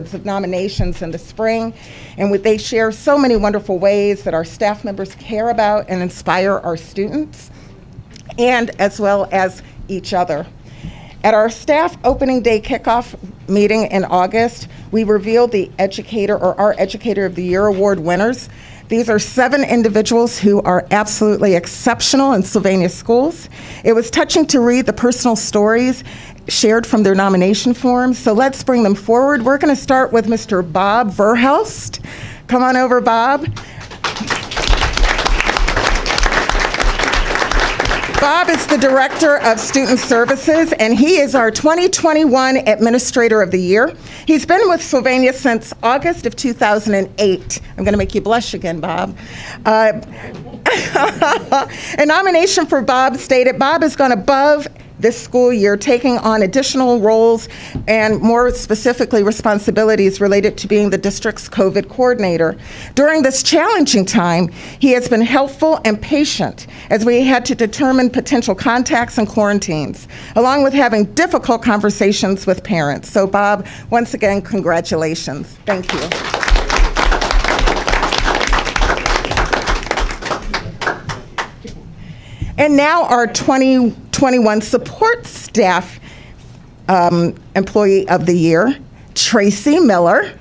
of nominations in the spring, and they share so many wonderful ways that our staff members care about and inspire our students, and as well as each other. At our staff opening day kickoff meeting in August, we revealed the Educator or our Educator of the Year award winners. These are 7 individuals who are absolutely exceptional in Sylvania schools. It was touching to read the personal stories shared from their nomination forms, so let's bring them forward. We're going to start with Mr. Bob Verhelst. Come on over, Bob. Bob is the Director of Student Services, and he is our 2021 Administrator of the Year. He's been with Sylvania since August of 2008. I'm going to make you blush again, Bob. A nomination for Bob stated, Bob has gone above this school year, taking on additional roles and more specifically responsibilities related to being the district's COVID coordinator. During this challenging time, he has been helpful and patient as we had to determine potential contacts and quarantines, along with having difficult conversations with parents. So Bob, once again, congratulations. Thank you. And now our 2021 Support Staff Employee of the Year, Tracy Miller.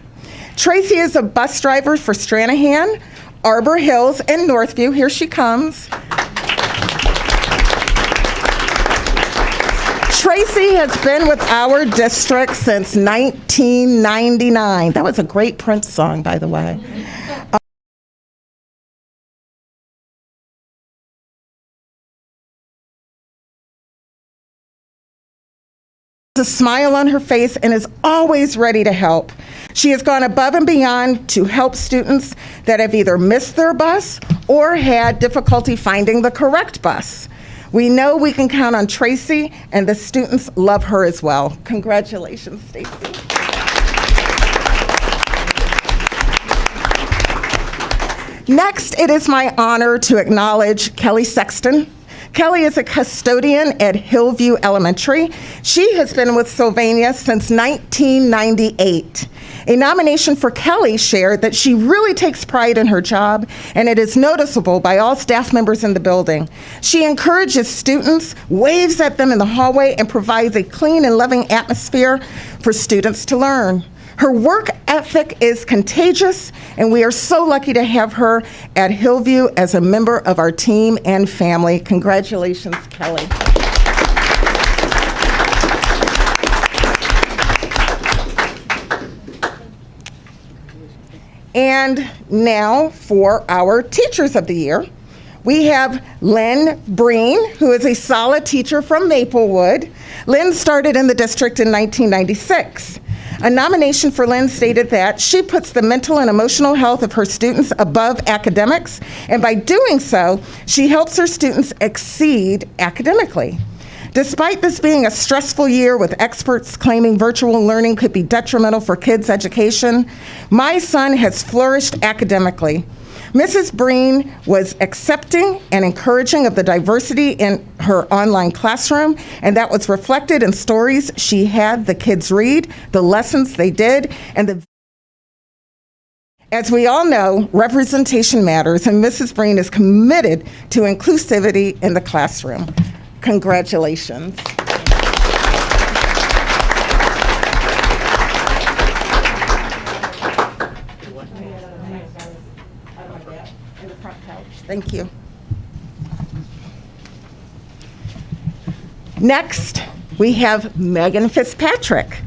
Tracy is a bus driver for Stranahan, Arbor Hills, and Northview. Here she comes. Tracy has been with our district since 1999. That was a great Prince song, by the way. A smile on her face and is always ready to help. She has gone above and beyond to help students that have either missed their bus or had difficulty finding the correct bus. We know we can count on Tracy, and the students love her as well. Congratulations, Stacy. Next, it is my honor to acknowledge Kelly Sexton. Kelly is a custodian at Hillview Elementary. She has been with Sylvania since 1998. A nomination for Kelly shared that she really takes pride in her job, and it is noticeable by all staff members in the building. She encourages students, waves at them in the hallway, and provides a clean and loving atmosphere for students to learn. Her work ethic is contagious, and we are so lucky to have her at Hillview as a member of our team and family. Congratulations, Kelly. And now for our Teachers of the Year. We have Lynn Breen, who is a solid teacher from Maplewood. Lynn started in the district in 1996. A nomination for Lynn stated that she puts the mental and emotional health of her students above academics, and by doing so, she helps her students exceed academically. Despite this being a stressful year with experts claiming virtual learning could be detrimental for kids' education, my son has flourished academically. Mrs. Breen was accepting and encouraging of the diversity in her online classroom, and that was reflected in stories she had the kids read, the lessons they did, and as we all know, representation matters, and Mrs. Breen is committed to inclusivity in the classroom. Congratulations. Thank you. Next, we have Megan Fitzpatrick.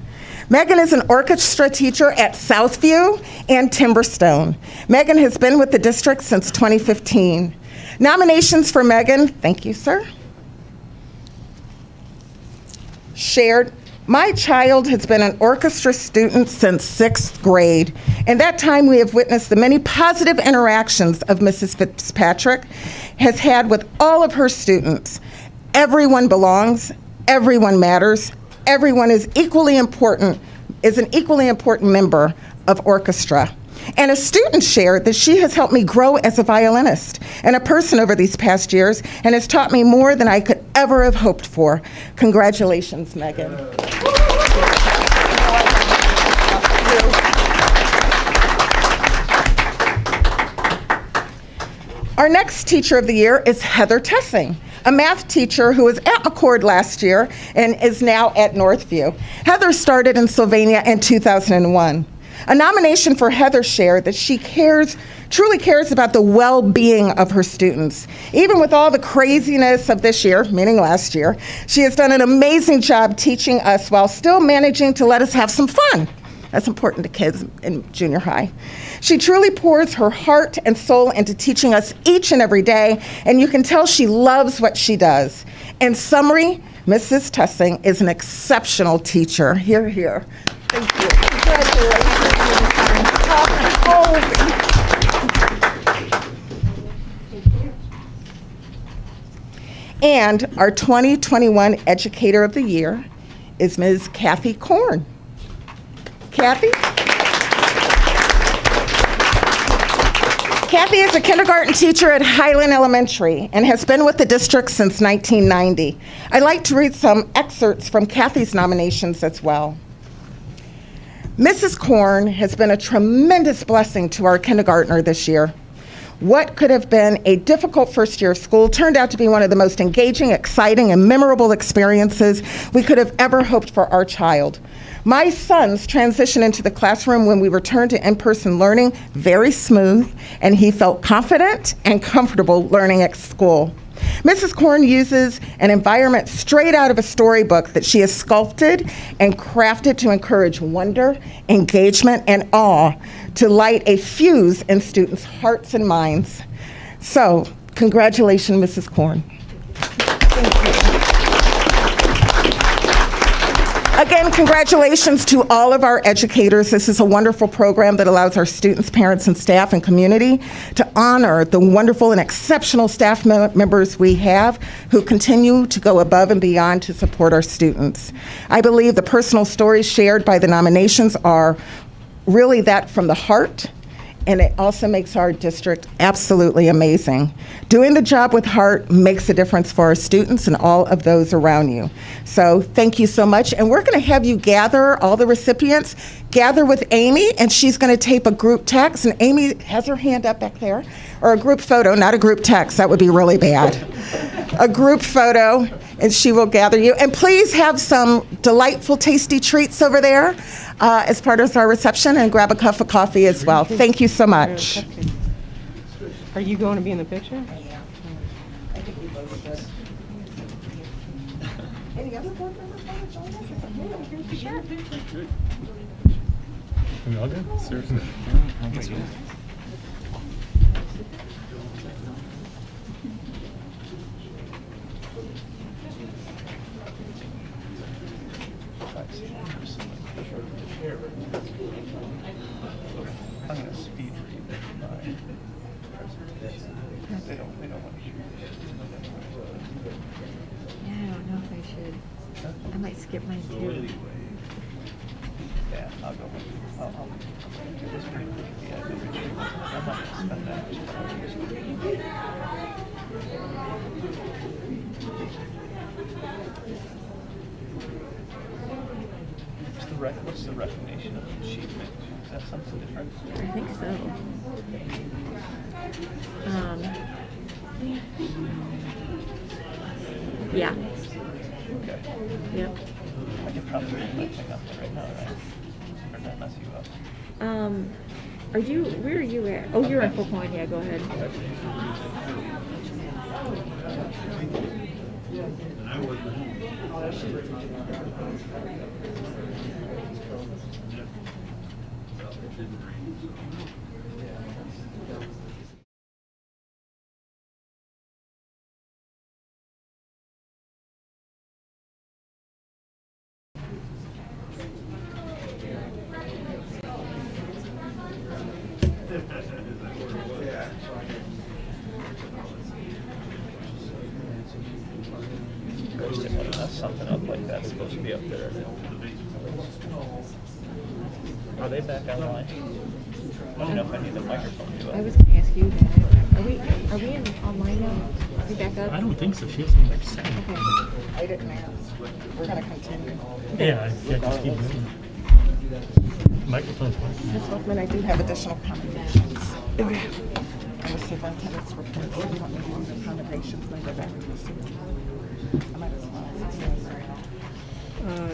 Megan is an orchestra teacher at Southview and Timberstone. Megan has been with the district since 2015. Nominations for Megan, thank you, sir. Shared. My child has been an orchestra student since 6th grade. In that time, we have witnessed the many positive interactions of Mrs. Fitzpatrick has had with all of her students. Everyone belongs, everyone matters, everyone is an equally important member of orchestra. And a student shared that she has helped me grow as a violinist and a person over these past years and has taught me more than I could ever have hoped for. Congratulations, Megan. Our next Teacher of the Year is Heather Tessing, a math teacher who was at McCord last year and is now at Northview. Heather started in Sylvania in 2001. A nomination for Heather shared that she truly cares about the well-being of her students. Even with all the craziness of this year, meaning last year, she has done an amazing job teaching us while still managing to let us have some fun. That's important to kids in junior high. She truly pours her heart and soul into teaching us each and every day, and you can tell she loves what she does. In summary, Mrs. Tessing is an exceptional teacher. Hear, hear. Thank you. Congratulations. And our 2021 Educator of the Year is Ms. Kathy Korn. Kathy? Kathy is a kindergarten teacher at Highland Elementary and has been with the district since 1990. I'd like to read some excerpts from Kathy's nominations as well. Mrs. Korn has been a tremendous blessing to our kindergartner this year. What could have been a difficult first year of school turned out to be one of the most engaging, exciting, and memorable experiences we could have ever hoped for our child. My son's transition into the classroom when we returned to in-person learning, very smooth, and he felt confident and comfortable learning at school. Mrs. Korn uses an environment straight out of a storybook that she has sculpted and crafted to encourage wonder, engagement, and awe to light a fuse in students' hearts and minds. So, congratulations, Mrs. Korn. Thank you. Again, congratulations to all of our educators. This is a wonderful program that allows our students, parents, and staff and community to honor the wonderful and exceptional staff members we have who continue to go above and beyond to support our students. I believe the personal stories shared by the nominations are really that from the heart, and it also makes our district absolutely amazing. Doing the job with heart makes a difference for our students and all of those around you. So thank you so much. And we're going to have you gather, all the recipients, gather with Amy, and she's going to tape a group text. And Amy has her hand up back there. Or a group photo, not a group text. That would be really bad. A group photo, and she will gather you. And please have some delightful, tasty treats over there as part of our reception, and grab a cup of coffee as well. Thank you so much. Are you going to be in the picture? I think we both should. Any other board members want to join us? Sure. Are we all good? Seriously? I guess we I'm going to speed read my presentation. They don't want to hear Yeah, I don't know if I should. I might skip mine too. Yeah, I'll go. I'll do this pretty quickly. Yeah, I'm not going to spend that much time. What's the recognition of achievement? Is that something different? I think so. Yeah. Okay. Yep. I can probably read my thing up there right now, right? Or did that mess you up? Where are you at? Oh, you're in full point. Yeah, go ahead. First, if I mess something up like that, it's supposed to be up there. Are they back online? I don't know if I need the microphone to I it. was going to ask you that. Are we in online now? Are we back up? I don't think so. She has something like say. Okay. I didn't ask. We're going to continue. Yeah, just keep moving. Microphone's working. Ms. Hoffman, I do have additional comments. And the superintendent's report. So we don't need longer accommodations when go back to the superintendent. I might as well.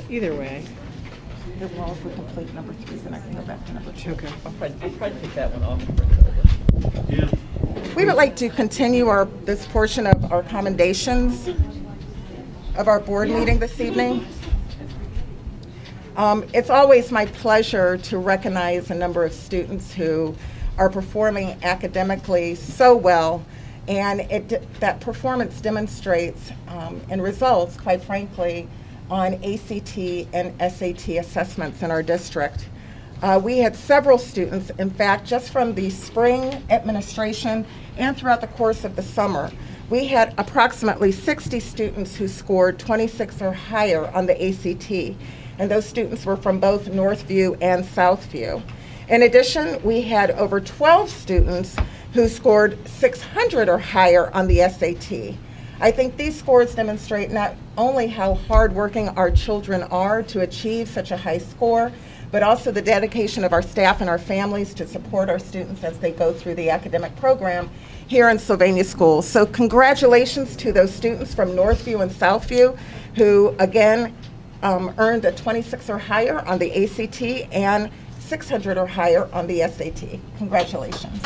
Either way. The walls were complete number 3, then I can go back to number 2. Okay. I'll probably take that one off and bring it over. Yeah. We would like to continue this portion of our commendations of our board meeting this evening. It's always my pleasure to recognize a number of students who are performing academically so well, and that performance demonstrates and results, quite frankly, on ACT and SAT assessments in our district. We had several students, in fact, just from the spring administration and throughout the course of the summer, we had approximately 60 students who scored 26 or higher on the ACT, and those students were from both Northview and Southview. In addition, we had over 12 students who scored 600 or higher on the SAT. I think these scores demonstrate not only how hardworking our children are to achieve such a high score, but also the dedication of our staff and our families to support our students as they go through the academic program here in Sylvania schools. So congratulations to those students from Northview and Southview who, again, earned a 26 or higher on the ACT and 600 or higher on the SAT. Congratulations.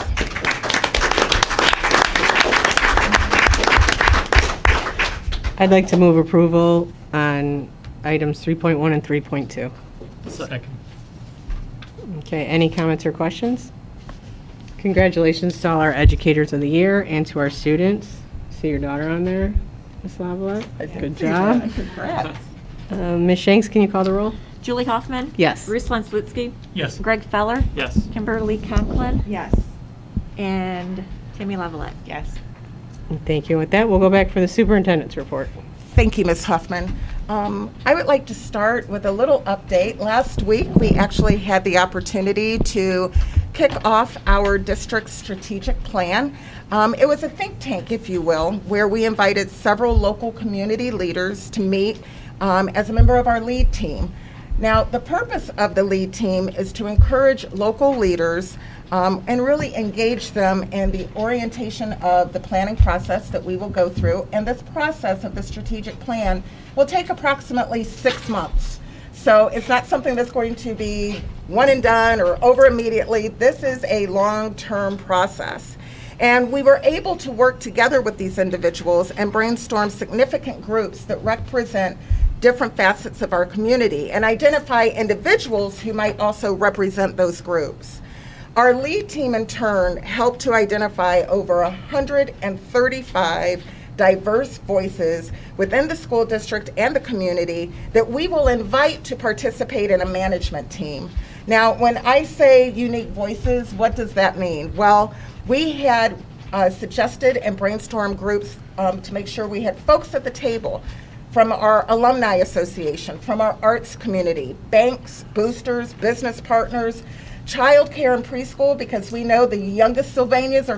I'd like to move approval on items 3.1 and 3.2. Second. Okay, any comments or questions? Congratulations to all our educators of the year and to our students. See your daughter on there, Ms. Lavallette. Good job. Congrats. Ms. Shanks, can you call the roll? Julie Hoffman. Yes. Ruslan Slutsky. Yes. Greg Feller. Yes. Kimberly Conklin. Yes. And Tammy Lavalette. Yes. Thank you. With that, we'll go back for the superintendent's report. Thank you, Ms. Huffman. I would like to start with a little update. Last week, we actually had the opportunity to kick off our district's strategic plan. It was a think tank, if you will, where we invited several local community leaders to meet as a member of our lead team. Now, the purpose of the lead team is to encourage local leaders and really engage them in the orientation of the planning process that we will go through. And this process of the strategic plan will take approximately 6 months. So it's not something that's going to be one and done or over immediately. This is a long-term process. And we were able to work together with these individuals and brainstorm significant groups that represent different facets of our community and identify individuals who might also represent those groups. Our lead team, in turn, helped to identify over 135 diverse voices within the school district and the community that we will invite to participate in a management team. Now, when I say unique voices, what does that mean? Well, we had suggested and brainstormed groups to make sure we had folks at the table from our alumni association, from our arts community, banks, boosters, business partners, childcare and preschool, because we know the youngest Sylvanians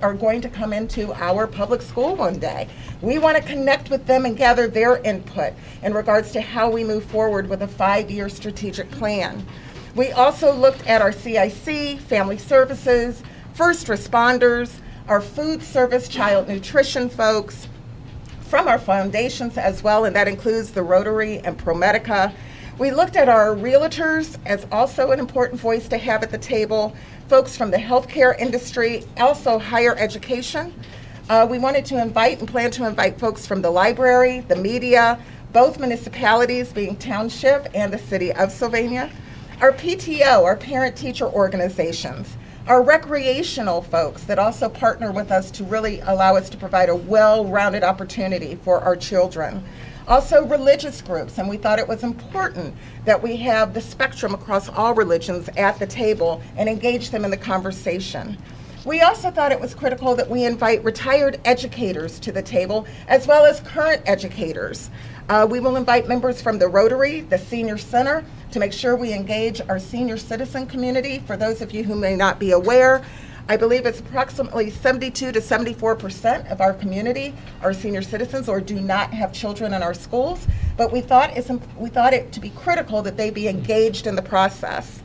are going to come into our public school one day. We want to connect with them and gather their input in regards to how we move forward with a 5-year strategic plan. We also looked at our CIC, family services, first responders, our food service, child nutrition folks, from our foundations as well, and that includes the Rotary and ProMedica. We looked at our realtors as also an important voice to have at the table, folks from the healthcare industry, also higher education. We wanted to invite and plan to invite folks from the library, the media, both municipalities being Township and the City of Sylvania, our PTO, our parent-teacher organizations, our recreational folks that also partner with us to really allow us to provide a well-rounded opportunity for our children. Also religious groups, and we thought it was important that we have the spectrum across all religions at the table and engage them in the conversation. We also thought it was critical that we invite retired educators to the table as well as current educators. We will invite members from the Rotary, the Senior Center, to make sure we engage our senior citizen community. For those of you who may not be aware, I believe it's approximately 72 to 74% of our community are senior citizens or do not have children in our schools, but we thought it to be critical that they be engaged in the process.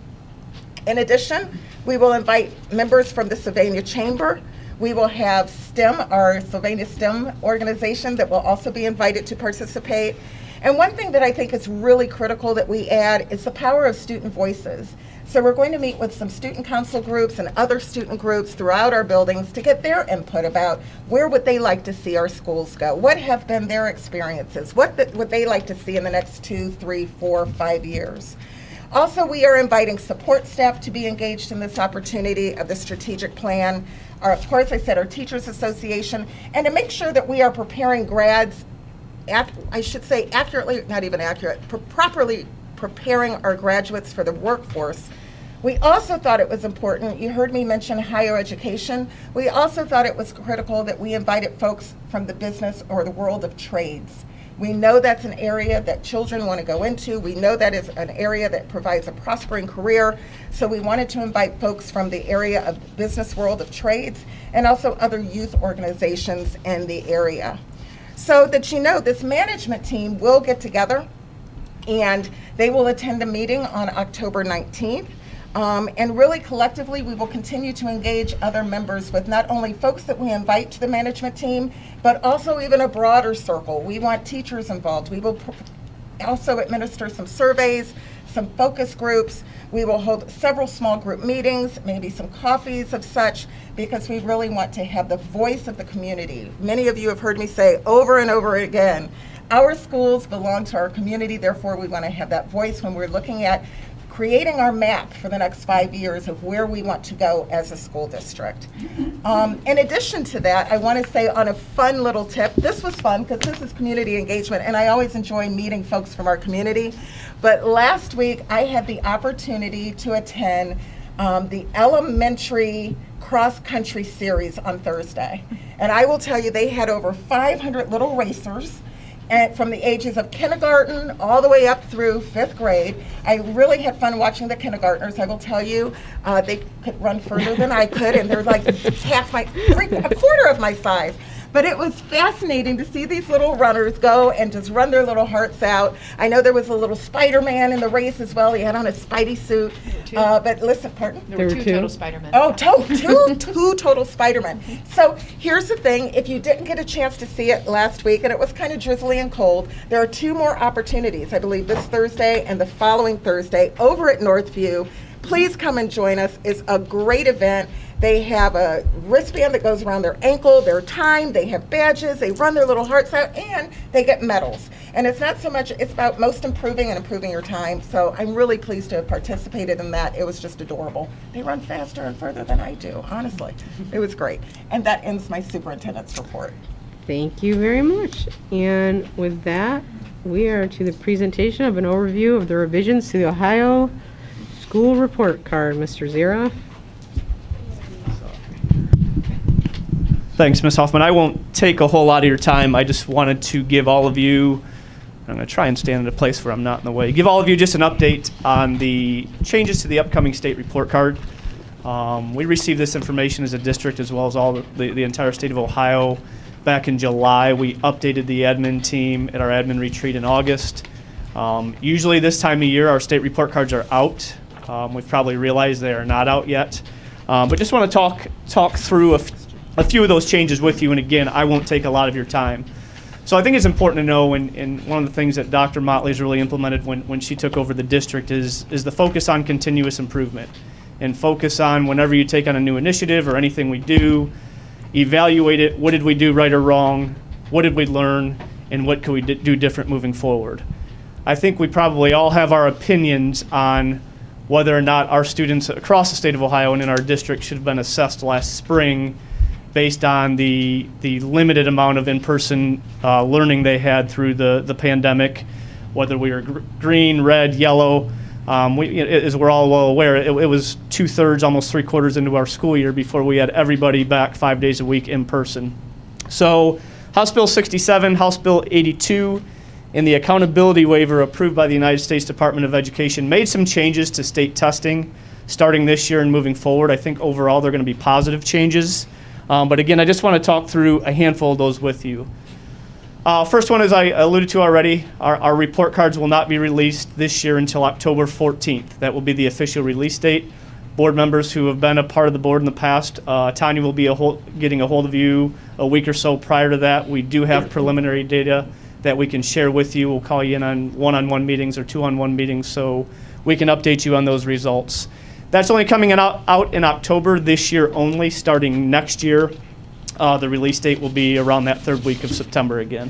In addition, we will invite members from the Sylvania Chamber. We will have STEM, our Sylvania STEM organization, that will also be invited to participate. And one thing that I think is really critical that we add is the power of student voices. So we're going to meet with some student council groups and other student groups throughout our buildings to get their input about where would they like to see our schools go? What have been their experiences? What would they like to see in the next 2, 3, 4, 5 years? Also, we are inviting support staff to be engaged in this opportunity of the strategic plan. Of course, I said our Teachers Association, and to make sure that we are preparing grads, I should say accurately, not even accurate, properly preparing our graduates for the workforce. We also thought it was important, you heard me mention higher education, we also thought it was critical that we invited folks from the business or the world of trades. We know that's an area that children want to go into. We know that is an area that provides a prospering career. So we wanted to invite folks from the area of business world of trades and also other youth organizations in the area. So that you know, this management team will get together and they will attend a meeting on October 19th. And really collectively, we will continue to engage other members with not only folks that we invite to the management team, but also even a broader circle. We want teachers involved. We will also administer some surveys, some focus groups. We will hold several small group meetings, maybe some coffees of such, because we really want to have the voice of the community. Many of you have heard me say over and over again, our schools belong to our community, therefore we want to have that voice when we're looking at creating our map for the next 5 years of where we want to go as a school district. In addition to that, I want to say on a fun little tip, this was fun because this is community engagement and I always enjoy meeting folks from our community. But last week I had the opportunity to attend the elementary cross-country series on Thursday. And I will tell you, they had over 500 little racers and from the ages of kindergarten all the way up through 5th grade. I really had fun watching the kindergartners. I will tell you, they could run further than I could, and they're like a quarter of my size. But it was fascinating to see these little runners go and just run their little hearts out. I know there was a little Spider-Man in the race as well. He had on a Spidey suit. But listen, pardon? There were two total Spider-Men. Oh, two total Spider-Men. So here's the thing. If you didn't get a chance to see it last week, and it was kind of drizzly and cold, there are 2 more opportunities, I believe this Thursday and the following Thursday over at Northview. Please come and join us. It's a great event. They have a wristband that goes around their ankle, their time, they have badges, they run their little hearts out, and they get medals. And it's not so much, it's about most improving and improving your time. So I'm really pleased to have participated in that. It was just adorable. They run faster and further than I do, honestly. It was great. And that ends my superintendent's report. Thank you very much. And with that, we are to the presentation of an overview of the revisions to the Ohio School Report Card. Mr. Zira. Thanks, Ms. Hoffman. I won't take a whole lot of your time. I just wanted to give all of you, I'm going to try and stand in a place where I'm not in the way, give all of you just an update on the changes to the upcoming state report card. We received this information as a district as well as all the entire state of Ohio back in July. We updated the admin team at our admin retreat in August. Usually this time of year our state report cards are out. We've probably realized they are not out yet. But just want to talk through a few of those changes with you, and again, I won't take a lot of your time. So I think it's important to know, and one of the things that Dr. Motley's really implemented when she took over the district is the focus on continuous improvement, and focus on whenever you take on a new initiative or anything we do, evaluate it, what did we do right or wrong, what did we learn, and what can we do different moving forward. I think we probably all have our opinions on whether or not our students across the state of Ohio and in our district should have been assessed last spring based on the limited amount of in-person learning they had through the pandemic, whether we were green, red, yellow. As we're all well aware, it was 2/3, almost 3/4 into our school year before we had everybody back 5 days a week in person. So House Bill 67, House Bill 82, and the accountability waiver approved by the United States Department of Education made some changes to state testing starting this year and moving forward. I think overall they're going to be positive changes. But again, I just want to talk through a handful of those with you. First one, as I alluded to already, our report cards will not be released this year until October 14th. That will be the official release date. board members who have been a part of the board in the past, Tanya will be getting a hold of you a week or so prior to that. We do have preliminary data that we can share with you. We'll call you in on one-on-one meetings or two-on-one meetings so we can update you on those results. That's only coming out in October this year only. Starting next year, the release date will be around that third week of September again.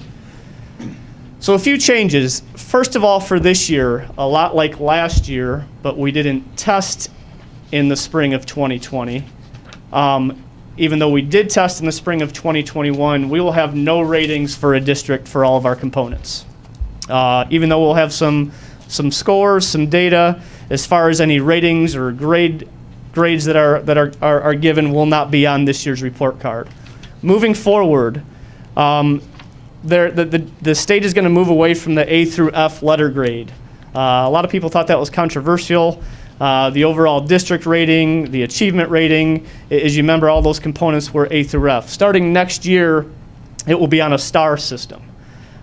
So a few changes. First of all, for this year, a lot like last year, but we didn't test in the spring of 2020. Even though we did test in the spring of 2021, we will have no ratings for a district for all of our components. Even though we'll have some scores, some data, as far as any ratings or grades that are given will not be on this year's report card. Moving forward, the state is going to move away from the A through F letter grade. A lot of people thought that was controversial. The overall district rating, the achievement rating, as you remember, all those components were A through F. Starting next year, it will be on a star system.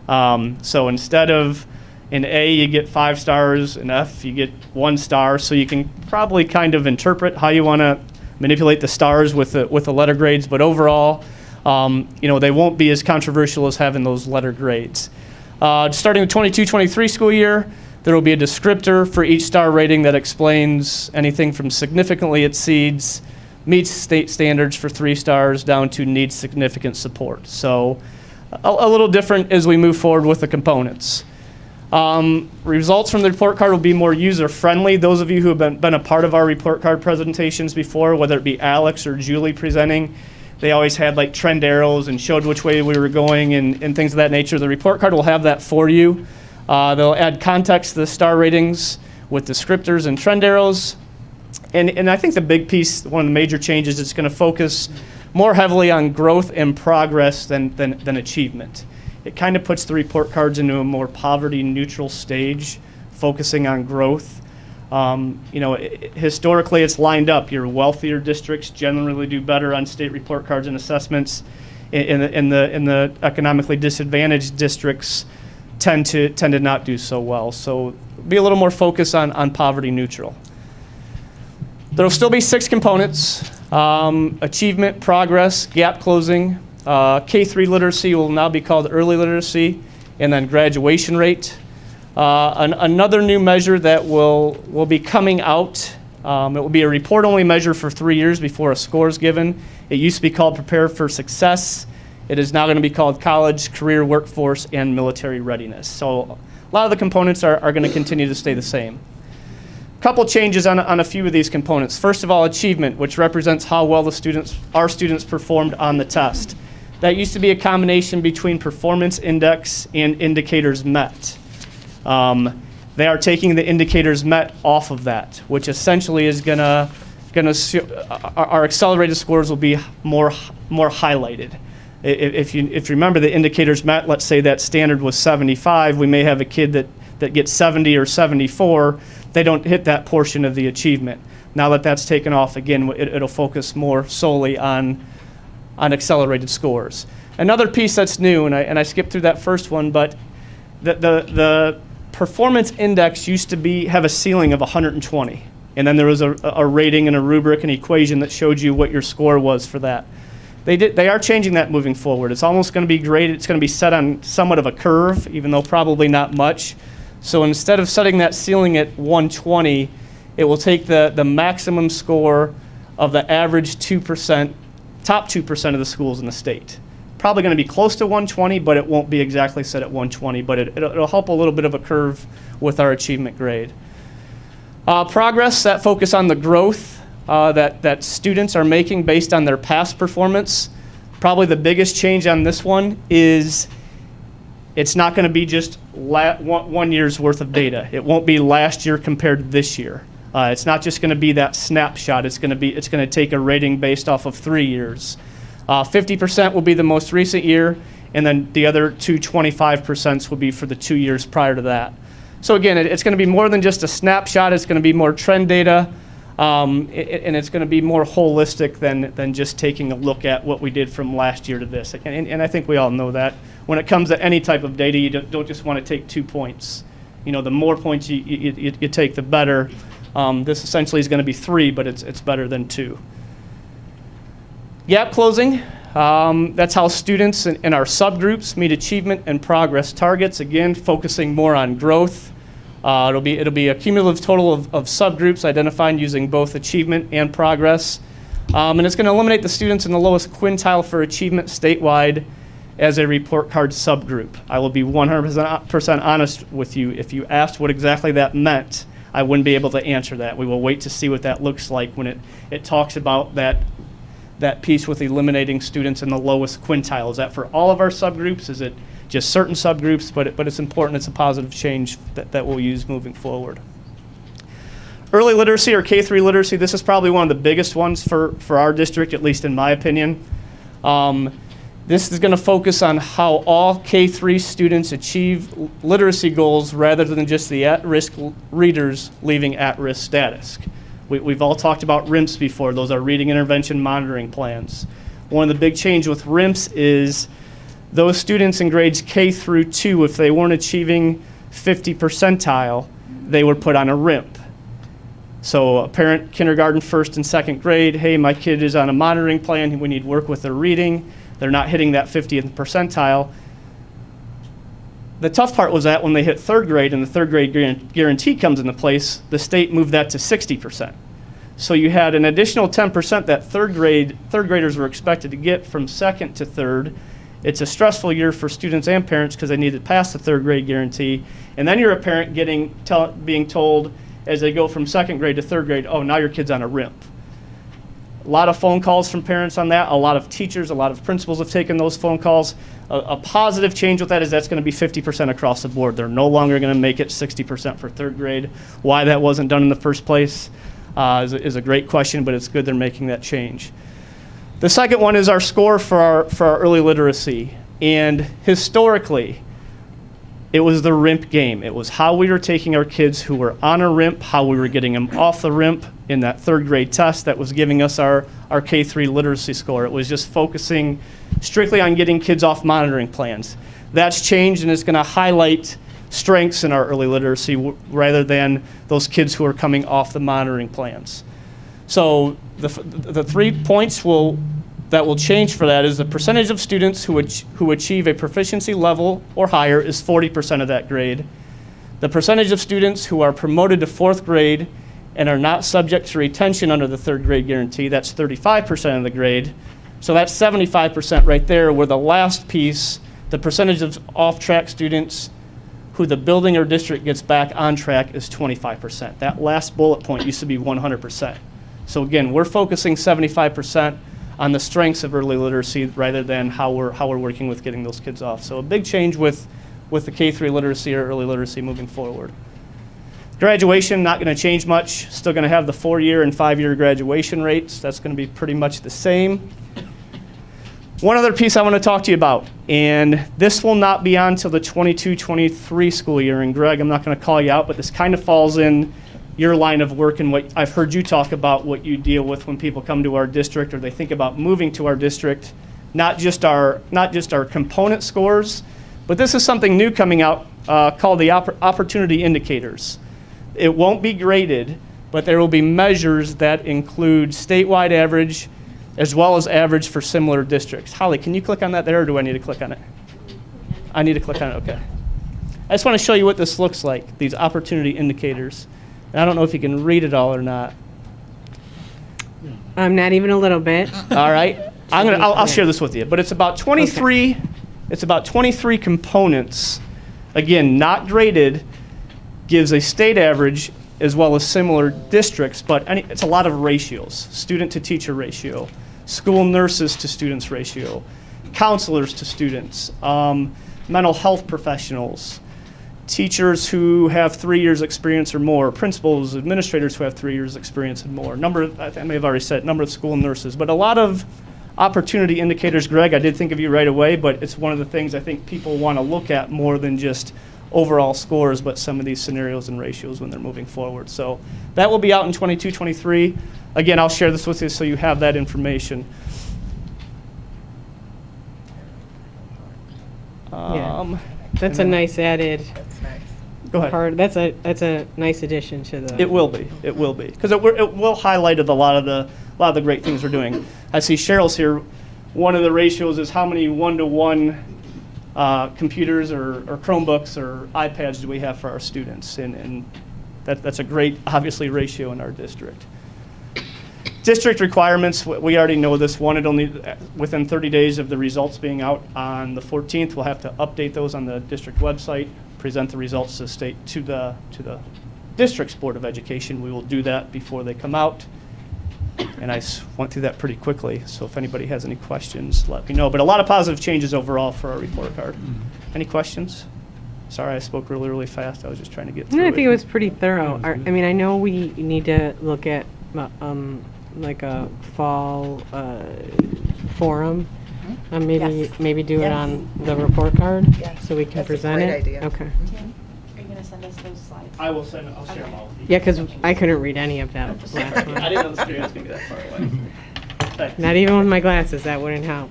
So instead of in A, you get 5 stars, in F, you get 1 star. So you can probably kind of interpret how you want to manipulate the stars with the letter grades. But overall, they won't be as controversial as having those letter grades. Starting the 22-23 school year, there will be a descriptor for each star rating that explains anything from significantly exceeds, meets state standards for 3 stars, down to needs significant support. So a little different as we move forward with the components. Results from the report card will be more user-friendly. Those of you who have been a part of our report card presentations before, whether it be Alex or Julie presenting, they always had like trend arrows and showed which way we were going and things of that nature. The report card will have that for you. They'll add context to the star ratings with descriptors and trend arrows. And I think the big piece, one of the major changes, is going to focus more heavily on growth and progress than achievement. It kind of puts the report cards into a more poverty-neutral stage, focusing on growth. Historically, it's lined up. Your wealthier districts generally do better on state report cards and assessments. In the economically disadvantaged districts tend to not do so well. So be a little more focused on poverty neutral. There will still be 6 components: achievement, progress, gap closing. K-3 literacy will now be called early literacy, and then graduation rate. Another new measure that will be coming out, it will be a report-only measure for 3 years before a score is given. It used to be called Prepare for Success. It is now going to be called College, Career, Workforce, and Military Readiness. So a lot of the components are going to continue to stay the same. A couple changes on a few of these components. First of all, achievement, which represents how well our students performed on the test. That used to be a combination between performance index and indicators met. They are taking the indicators met off of that, which essentially is gonna our accelerated scores will be more highlighted. If you remember the indicators met, let's say that standard was 75, we may have a kid that gets 70 or 74. They don't hit that portion of the achievement. Now that that's taken off, again, it'll focus more solely on accelerated scores. Another piece that's new, and I skipped through that first one, but the performance index used to have a ceiling of 120, and then there was a rating and a rubric and equation that showed you what your score was for that. They are changing that moving forward. It's almost going to be graded. It's going to be set on somewhat of a curve, even though probably not much. So instead of setting that ceiling at 120, it will take the maximum score of the average 2%, top 2% of the schools in the state. Probably going to be close to 120, but it won't be exactly set at 120, but it'll help a little bit of a curve with our achievement grade. Progress, that focus on the growth that students are making based on their past performance. Probably the biggest change on this one is it's not going to be just 1 year's worth of data. It won't be last year compared to this year. It's not just going to be that snapshot. It's going to take a rating based off of 3 years. 50% will be the most recent year, and then the other 25% will be for the 2 years prior to that. So again, it's going to be more than just a snapshot. It's going to be more trend data, and it's going to be more holistic than just taking a look at what we did from last year to this. And I think we all know that. When it comes to any type of data, you don't just want to take 2 points. The more points you take, the better. This essentially is going to be 3, but it's better than 2. Gap closing. That's how students in our subgroups meet achievement and progress targets. Again, focusing more on growth. It'll be a cumulative total of subgroups identified using both achievement and progress. And it's going to eliminate the students in the lowest quintile for achievement statewide as a report card subgroup. I will be 100% honest with you. If you asked what exactly that meant, I wouldn't be able to answer that. We will wait to see what that looks like when it talks about that piece with eliminating students in the lowest quintile. Is that for all of our subgroups? Is it just certain subgroups? But it's important. It's a positive change that we'll use moving forward. Early literacy or K-3 literacy, this is probably one of the biggest ones for our district, at least in my opinion. This is going to focus on how all K-3 students achieve literacy goals rather than just the at-risk readers leaving at-risk status. We've all talked about RIMPs before. Those are reading intervention monitoring plans. One of the big changes with RIMPs is those students in grades K through 2, if they weren't achieving 50 percentile, they were put on a RIMP. So a parent, kindergarten, first and second grade, hey, my kid is on a monitoring plan. We need work with their reading. They're not hitting that 50th percentile. The tough part was that when they hit third grade and the third grade guarantee comes into place, the state moved that to 60%. So you had an additional 10% that third graders were expected to get from second to third. It's a stressful year for students and parents because they need to pass the third grade guarantee. And then you're a parent being told as they go from second grade to third grade, oh, now your kid's on a RIMP. A lot of phone calls from parents on that. A lot of teachers, a lot of principals have taken those phone calls. A positive change with that is that's going to be 50% across the board. They're no longer going to make it 60% for third grade. Why that wasn't done in the first place is a great question, but it's good they're making that change. The second one is our score for our early literacy. And historically, it was the RIMP game. It was how we were taking our kids who were on a RIMP, how we were getting them off the RIMP in that third grade test that was giving us our K-3 literacy score. It was just focusing strictly on getting kids off monitoring plans. That's changed, and it's going to highlight strengths in our early literacy rather than those kids who are coming off the monitoring plans. So the 3 points that will change for that is the percentage of students who achieve a proficiency level or higher is 40% of that grade. The percentage of students who are promoted to fourth grade and are not subject to retention under the third grade guarantee, that's 35% of the grade. So that's 75% right there, where the last piece, the percentage of off-track students who the building or district gets back on track is 25%. That last bullet point used to be 100%. So again, we're focusing 75% on the strengths of early literacy rather than how we're working with getting those kids off. So a big change with the K-3 literacy or early literacy moving forward. Graduation, not going to change much. Still going to have the 4-year and 5-year graduation rates. That's going to be pretty much the same. One other piece I want to talk to you about, and this will not be on till the 22-23 school year. And Greg, I'm not going to call you out, but this kind of falls in your line of work and what I've heard you talk about, what you deal with when people come to our district or they think about moving to our district. Not just our component scores, but this is something new coming out called the opportunity indicators. It won't be graded, but there will be measures that include statewide average as well as average for similar districts. Holly, can you click on that there, or do I need to click on it? I need to click on it, okay. I just want to show you what this looks like, these opportunity indicators. And I don't know if you can read it all or not. Not even a little bit. All right, I'll share this with you. But it's about 23. Okay. It's about 23 components. Again, not graded. Gives a state average as well as similar districts, but it's a lot of ratios. Student to teacher ratio, school nurses to students ratio, counselors to students, mental health professionals, teachers who have 3 years experience or more, principals, administrators who have 3 years experience and more. I may have already said number of school nurses, but a lot of opportunity indicators. Greg, I did think of you right away, but it's one of the things I think people want to look at more than just overall scores, but some of these scenarios and ratios when they're moving forward. So that will be out in 22-23. Again, I'll share this with you so you have that information. Yeah. That's a nice added. That's nice. Go ahead. That's a nice addition to the. It will be. It will be because it will highlight a lot of the great things we're doing. I see Cheryl's here. One of the ratios is how many one-to-one computers or Chromebooks or iPads do we have for our students, and that's a great, obviously, ratio in our district. District requirements, we already know this. One, it only within 30 days of the results being out on the 14th, we'll have to update those on the district website, present the results to the state to the district's Board of Education. We will do that before they come out. And I went through that pretty quickly, so if anybody has any questions, let me know. But a lot of positive changes overall for our report card. Any questions? Sorry, I spoke really, really fast. I was just trying to get through I think it was pretty thorough. I mean, I know we need to look at like a fall forum. Maybe do it on the report card so we can That's a present great it. idea. Okay. Tim, are you going to send us those slides? I will send. I'll share them all with you. Yeah, because I couldn't read any of that last I one. didn't know the screen was going to be that far away. Thanks. Not even with my glasses, that wouldn't help.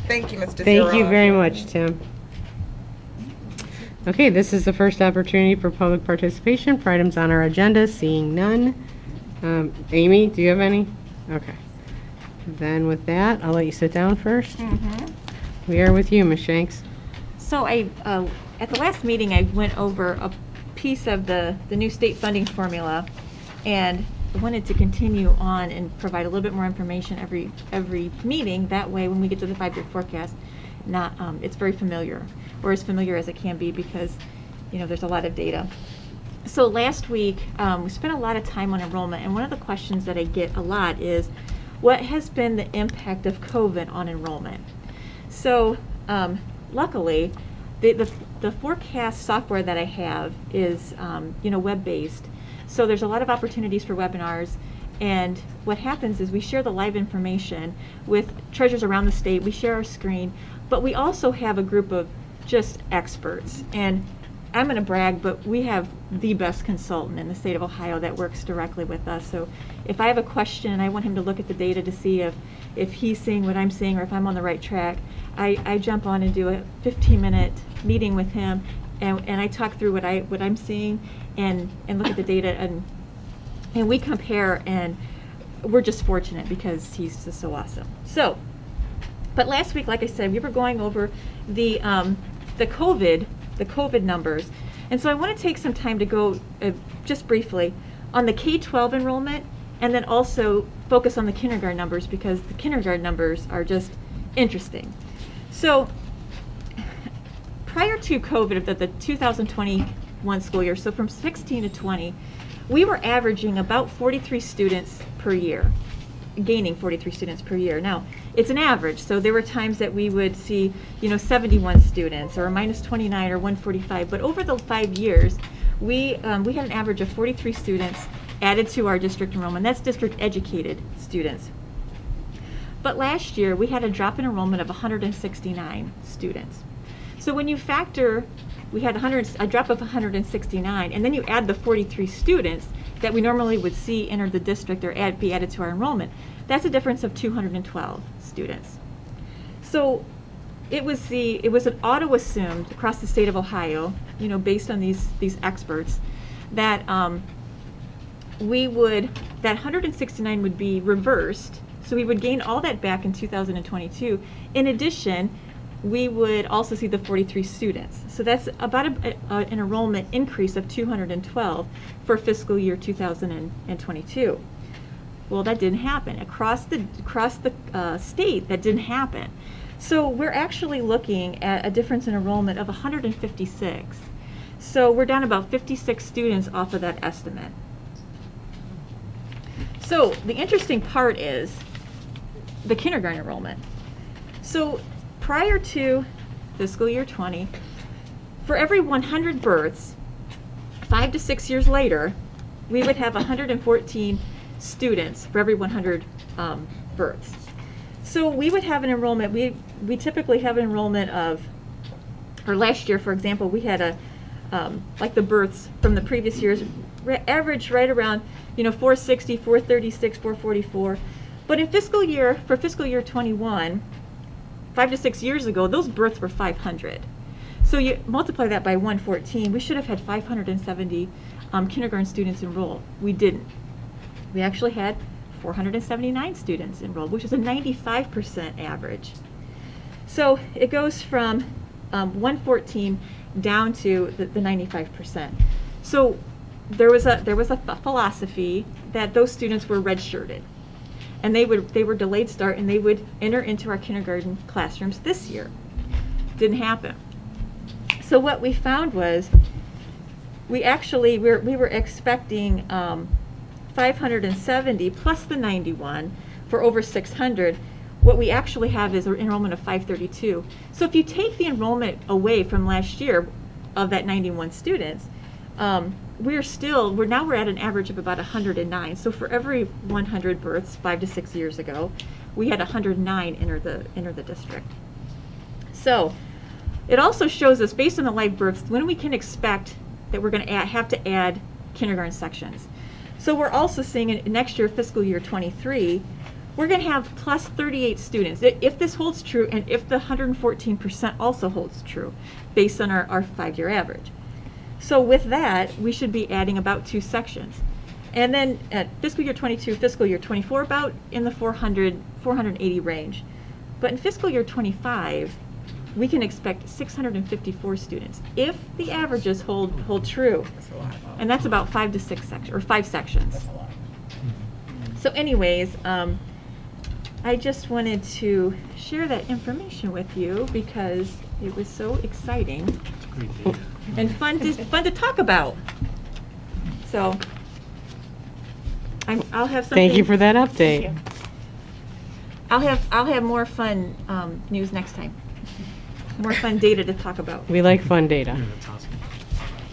Thank you, Mr. Thank you Zero. very much, Tim. Okay, this is the first opportunity for public participation for items on our agenda. Seeing none. Amy, do you have any? Okay. Then with that, I'll let you sit down first. We are with you, Ms. Shanks. So at the last meeting, I went over a piece of the new state funding formula, and I wanted to continue on and provide a little bit more information every meeting. That way, when we get to the 5-year forecast, it's very familiar, or as familiar as it can be, because there's a lot of data. So last week, we spent a lot of time on enrollment, and one of the questions that I get a lot is, what has been the impact of COVID on enrollment? So luckily, the forecast software that I have is web-based. So there's a lot of opportunities for webinars, and what happens is we share the live information with treasurers around the state. We share our screen, but we also have a group of just experts. And I'm going to brag, but we have the best consultant in the state of Ohio that works directly with us. So if I have a question and I want him to look at the data to see if he's seeing what I'm seeing or if I'm on the right track, I jump on and do a 15-minute meeting with him, and I talk through what I'm seeing and look at the data, and we compare, and we're just fortunate because he's just so awesome. So, but last week, like I said, we were going over the COVID numbers. And so I want to take some time to go just briefly on the K-12 enrollment, and then also focus on the kindergarten numbers, because the kindergarten numbers are just interesting. So prior to COVID, the 2021 school year, so from 16 to 20, we were averaging about 43 students per year, gaining 43 students per year. Now, it's an average, so there were times that we would see, 71 students, or minus 29, or 145. But over the 5 years, we had an average of 43 students added to our district enrollment. That's district educated students. But last year, we had a drop in enrollment of 169 students. So when you factor, we had a drop of 169, and then you add the 43 students that we normally would see enter the district or be added to our enrollment, that's a difference of 212 students. So it was an auto assumed across the state of Ohio, based on these experts, that that 169 would be reversed. So we would gain all that back in 2022. In addition, we would also see the 43 students. So that's about an enrollment increase of 212 for fiscal year 2022. Well, that didn't happen. Across the state, that didn't happen. So we're actually looking at a difference in enrollment of 156. So we're down about 56 students off of that estimate. So the interesting part is the kindergarten enrollment. So prior to fiscal year 20, for every 100 births, 5 to 6 years later, we would have 114 students for every 100 births. So we would have an enrollment, we typically have an enrollment of, or last year, for example, we had like the births from the previous years, average right around, 460, 436, 444. But for fiscal year 21, 5 to 6 years ago, those births were 500. So you multiply that by 114, we should have had 570 kindergarten students enroll. We didn't. We actually had 479 students enrolled, which is a 95% average. So it goes from 114 down to the 95%. So there was a philosophy that those students were redshirted, and they were delayed start, and they would enter into our kindergarten classrooms this year. Didn't happen. So what we found was we were expecting 570 plus the 91 for over 600. What we actually have is an enrollment of 532. So if you take the enrollment away from last year of that 91 students, we're at an average of about 109. So for every 100 births 5 to 6 years ago, we had 109 enter the district. So it also shows us, based on the live births, when we can expect that we're going to have to add kindergarten sections. So we're also seeing in next year, fiscal year 23, we're going to have plus 38 students. If this holds true, and if the 114% also holds true, based on our 5-year average. So with that, we should be adding about 2 sections. And then at fiscal year 22, fiscal year 24, about in the 480 range. But in fiscal year 25, we can expect 654 students if the averages hold true. And that's about 5 to 6 sections, or 5 sections. So anyways, I just wanted to share that information with you because it was so exciting It's great data. and fun to talk about. So I'll have something. Thank you for that update. I'll have more fun news next time. More fun data to talk about. We like fun data. Yeah, that's awesome.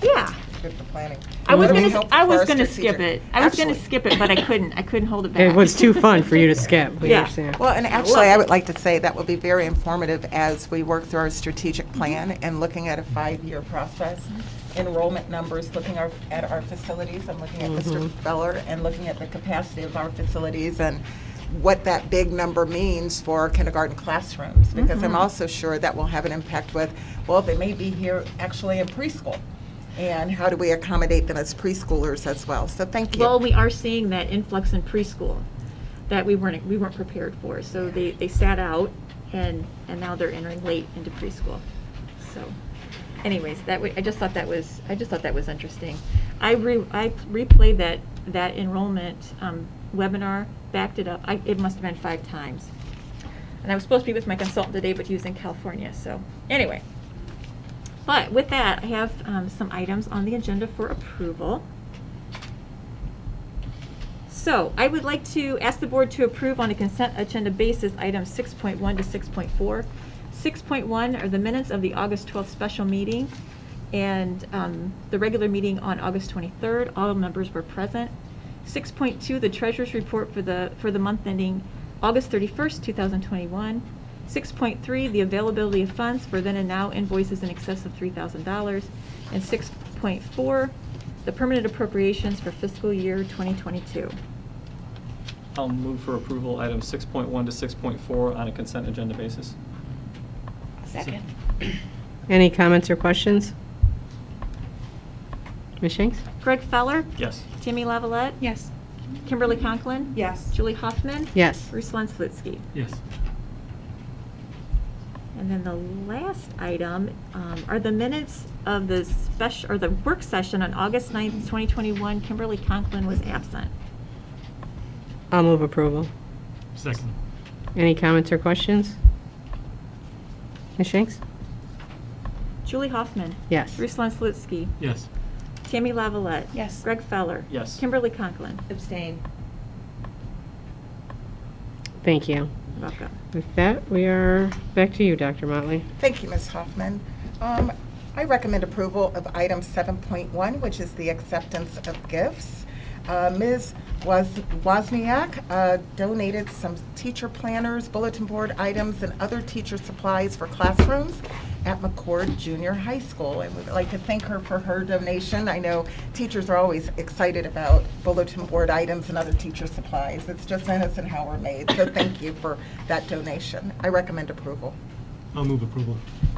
Yeah. Good for planning. I was Really gonna helpful I for was our gonna strategic- skip it. I was gonna Actually- skip it, but I couldn't hold it back. It was too fun for you to skip. We Yeah. understand. Well, and actually, I would like to say that will be very informative as we work through our strategic plan and looking at a 5-year process. Enrollment numbers, looking at our facilities, I'm looking at Mr. Feller, and looking at the capacity of our facilities and what that big number means for our kindergarten classrooms. Because I'm also sure that will have an impact with, well, they may be here actually in preschool. And how do we accommodate them as preschoolers as well? So thank you. Well, we are seeing that influx in preschool that we weren't prepared for. So they sat out and now they're entering late into preschool. So anyways, I just thought that was interesting. I replayed that enrollment webinar, backed it up. It must have been 5 times. And I was supposed to be with my consultant today, but he was in California. So anyway. But with that, I have some items on the agenda for approval. So I would like to ask the board to approve on a consent agenda basis items 6.1 to 6.4. 6.1 are the minutes of the August 12th special meeting and the regular meeting on August 23rd. All members were present. 6.2, the treasurer's report for the month ending August 31st, 2021. 6.3, the availability of funds for then and now invoices in excess of $3,000. And 6.4, the permanent appropriations for fiscal year 2022. I'll move for approval items 6.1 to 6.4 on a consent agenda basis. Second. Any comments or questions? Ms. Shanks? Greg Feller, Yes. Timmy Lavalette, Yes. Kimberly Conklin, Yes. Julie Hoffman, Yes. Ruslan Slutsky. Yes. And then the last item are the minutes of the the work session on August 9th, 2021. Kimberly Conklin was absent. I'll move approval. Second. Any comments or questions? Ms. Shanks? Julie Hoffman. Yes. Ruslan Slutsky. Yes. Tammy Lavalette. Yes. Greg Feller. Yes. Kimberly Conklin. Abstain. Thank you. Welcome. With that, we are back to you, Dr. Motley. Thank you, Ms. Hoffman. I recommend approval of item 7.1, which is the acceptance of gifts. Ms. Wozniak donated some teacher planners, bulletin board items, and other teacher supplies for classrooms at McCord Junior High School. And we'd like to thank her for her donation. I know teachers are always excited about bulletin board items and other teacher supplies. It's just innocent how we're made. So thank you for that donation. I recommend approval. I'll move approval.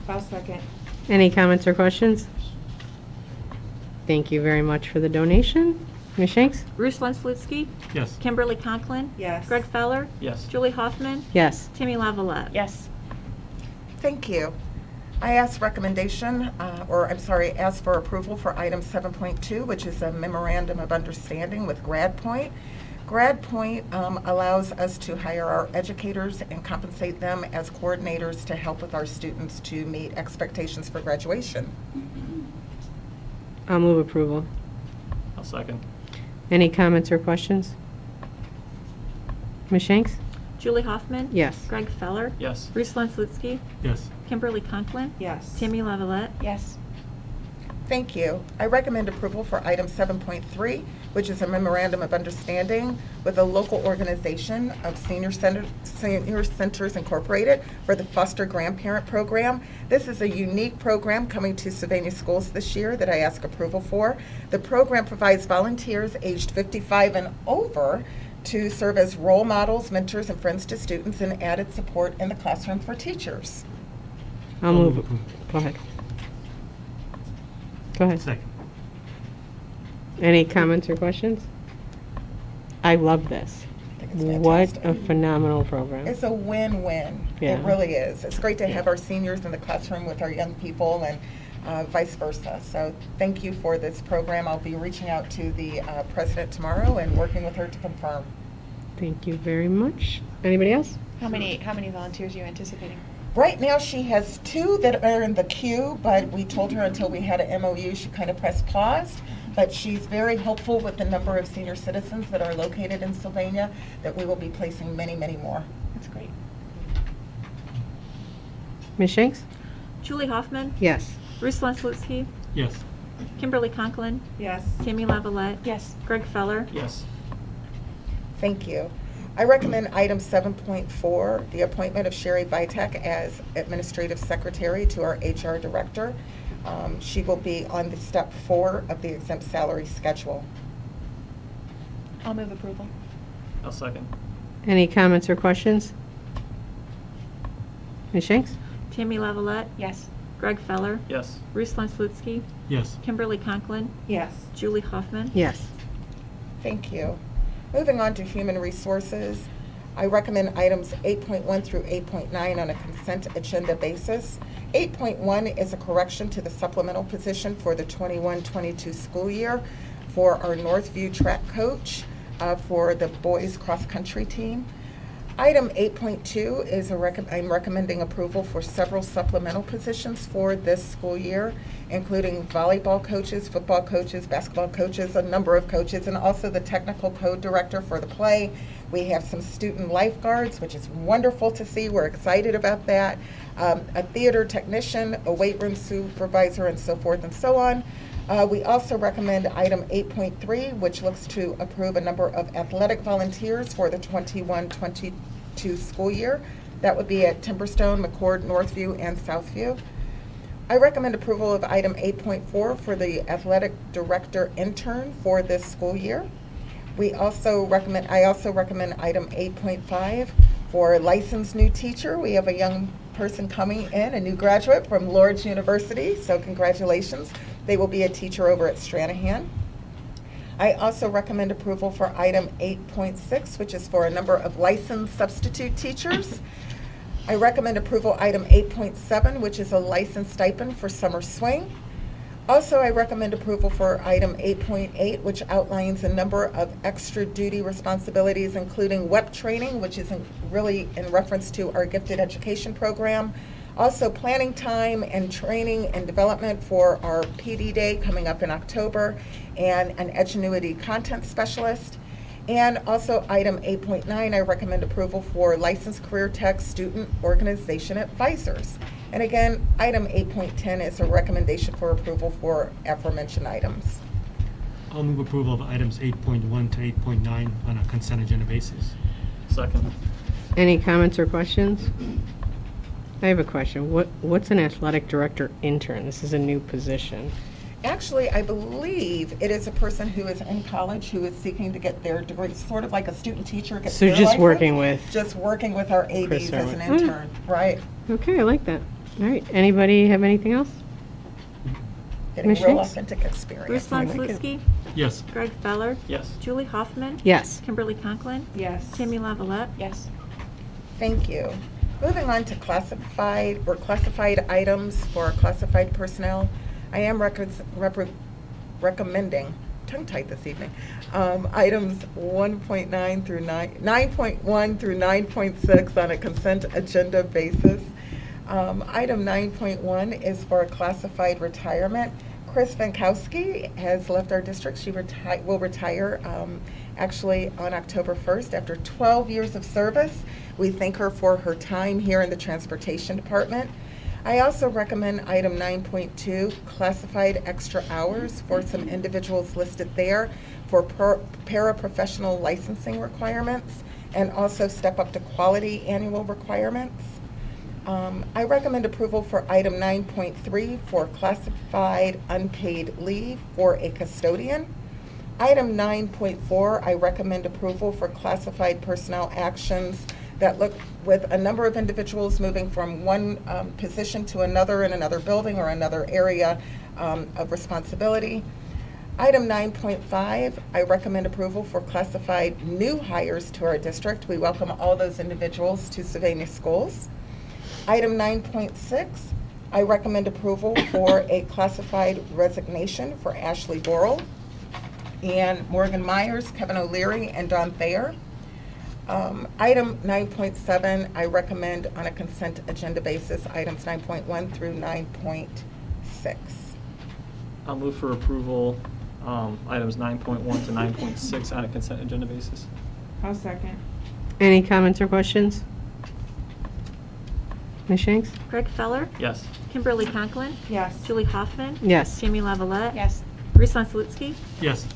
I'll second. Any comments or questions? Thank you very much for the donation. Ms. Shanks? Ruslan Slutsky. Yes. Kimberly Conklin. Yes. Greg Feller. Yes. Julie Hoffman. Yes. Tammy Lavalette. Yes. Thank you. I ask for approval for item 7.2, which is a memorandum of understanding with GradPoint. GradPoint allows us to hire our educators and compensate them as coordinators to help with our students to meet expectations for graduation. I'll move approval. I'll second. Any comments or questions? Ms. Shanks? Julie Hoffman. Yes. Greg Feller. Yes. Ruslan Slutsky. Yes. Kimberly Conklin. Yes. Tammy Lavalette. Yes. Thank you. I recommend approval for item 7.3, which is a memorandum of understanding with a local organization of Senior Centers Incorporated for the Foster Grandparent Program. This is a unique program coming to Sylvania schools this year that I ask approval for. The program provides volunteers aged 55 and over to serve as role models, mentors, and friends to students, and added support in the classroom for teachers. I'll move. Go ahead. Go ahead. Second. Any comments or questions? I love this. I think it's What fantastic. a phenomenal program. It's a win-win. Yeah. It really is. It's great to have our seniors in the classroom with our young people and vice versa. So thank you for this program. I'll be reaching out to the president tomorrow and working with her to confirm. Thank you very much. Anybody else? How many volunteers are you anticipating? Right now, she has 2 that are in the queue, but we told her until we had an MOU, she kind of pressed pause. But she's very hopeful with the number of senior citizens that are located in Sylvania that we will be placing many, many more. That's great. Ms. Shanks? Julie Hoffman. Yes. Ruslan Slutsky. Yes. Kimberly Conklin. Yes. Tammy Lavalette. Yes. Greg Feller. Yes. Thank you. I recommend item 7.4, the appointment of Sherry Vitek as Administrative Secretary to our HR Director. She will be on the step 4 of the exempt salary schedule. I'll move approval. I'll second. Any comments or questions? Ms. Shanks? Tammy Lavalette. Yes. Greg Feller. Yes. Ruslan Slutsky. Yes. Kimberly Conklin. Yes. Julie Hoffman. Yes. Thank you. Moving on to human resources, I recommend items 8.1 through 8.9 on a consent agenda basis. 8.1 is a correction to the supplemental position for the 21-22 school year for our Northview track coach for the boys cross-country team. Item 8.2 is I'm recommending approval for several supplemental positions for this school year, including volleyball coaches, football coaches, basketball coaches, a number of coaches, and also the technical code director for the play. We have some student lifeguards, which is wonderful to see. We're excited about that. A theater technician, a weight room supervisor, and so forth and so on. We also recommend item 8.3, which looks to approve a number of athletic volunteers for the 21-22 school year. That would be at Timberstone, McCord, Northview, and Southview. I recommend approval of item 8.4 for the athletic director intern for this school year. I also recommend item 8.5 for licensed new teacher. We have a young person coming in, a new graduate from Lourdes University, so congratulations. They will be a teacher over at Stranahan. I also recommend approval for item 8.6, which is for a number of licensed substitute teachers. I recommend approval item 8.7, which is a licensed stipend for summer swing. Also, I recommend approval for item 8.8, which outlines a number of extra duty responsibilities, including WEP training, which is really in reference to our gifted education program. Also, planning time and training and development for our PD Day coming up in October, and an Edgenuity content specialist. And also item 8.9, I recommend approval for licensed career tech student organization advisors. And again, item 8.10 is a recommendation for approval for aforementioned items. I'll move approval of items 8.1 to 8.9 on a consent agenda basis. Second. Any comments or questions? I have a question. What's an athletic director intern? This is a new position. Actually, I believe it is a person who is in college who is seeking to get their degree, sort of like a student teacher gets So their just license. working with Just working with our ADs Chris as an Irwin. intern, right? Okay, I like that. All right. Anybody have anything else? Getting real Commissioners? authentic experience. Bruce Von Slutsky, Yes. Greg Feller, Yes. Julie Hoffman, Yes. Kimberly Conklin, Yes. Tammy Lavalette, Yes. Thank you. Moving on to classified items for classified personnel. I am recommending, tongue-tied this evening, items 1.9 through 9.1 through 9.6 on a consent agenda basis. Item 9.1 is for a classified retirement. Chris Vankowski has left our district. She will retire actually on October 1st after 12 years of service. We thank her for her time here in the Transportation Department. I also recommend item 9.2, classified extra hours for some individuals listed there for paraprofessional licensing requirements and also step up to quality annual requirements. I recommend approval for item 9.3 for classified unpaid leave for a custodian. Item 9.4, I recommend approval for classified personnel actions that look with a number of individuals moving from one position to another in another building or another area of responsibility. Item 9.5, I recommend approval for classified new hires to our district. We welcome all those individuals to Sylvania schools. Item 9.6, I recommend approval for a classified resignation for Ashley Borrell and Morgan Myers, Kevin O'Leary, and Don Thayer. Item 9.7, I recommend on a consent agenda basis, items 9.1 through 9.6. I'll move for approval, items 9.1 to 9.6 on a consent agenda basis. I'll second. Any comments or questions? Ms. Shanks? Greg Feller, Yes. Kimberly Conklin, Yes. Julie Hoffman, Yes. Tammy Lavalette, Yes. Bruce Von Slutsky. Yes.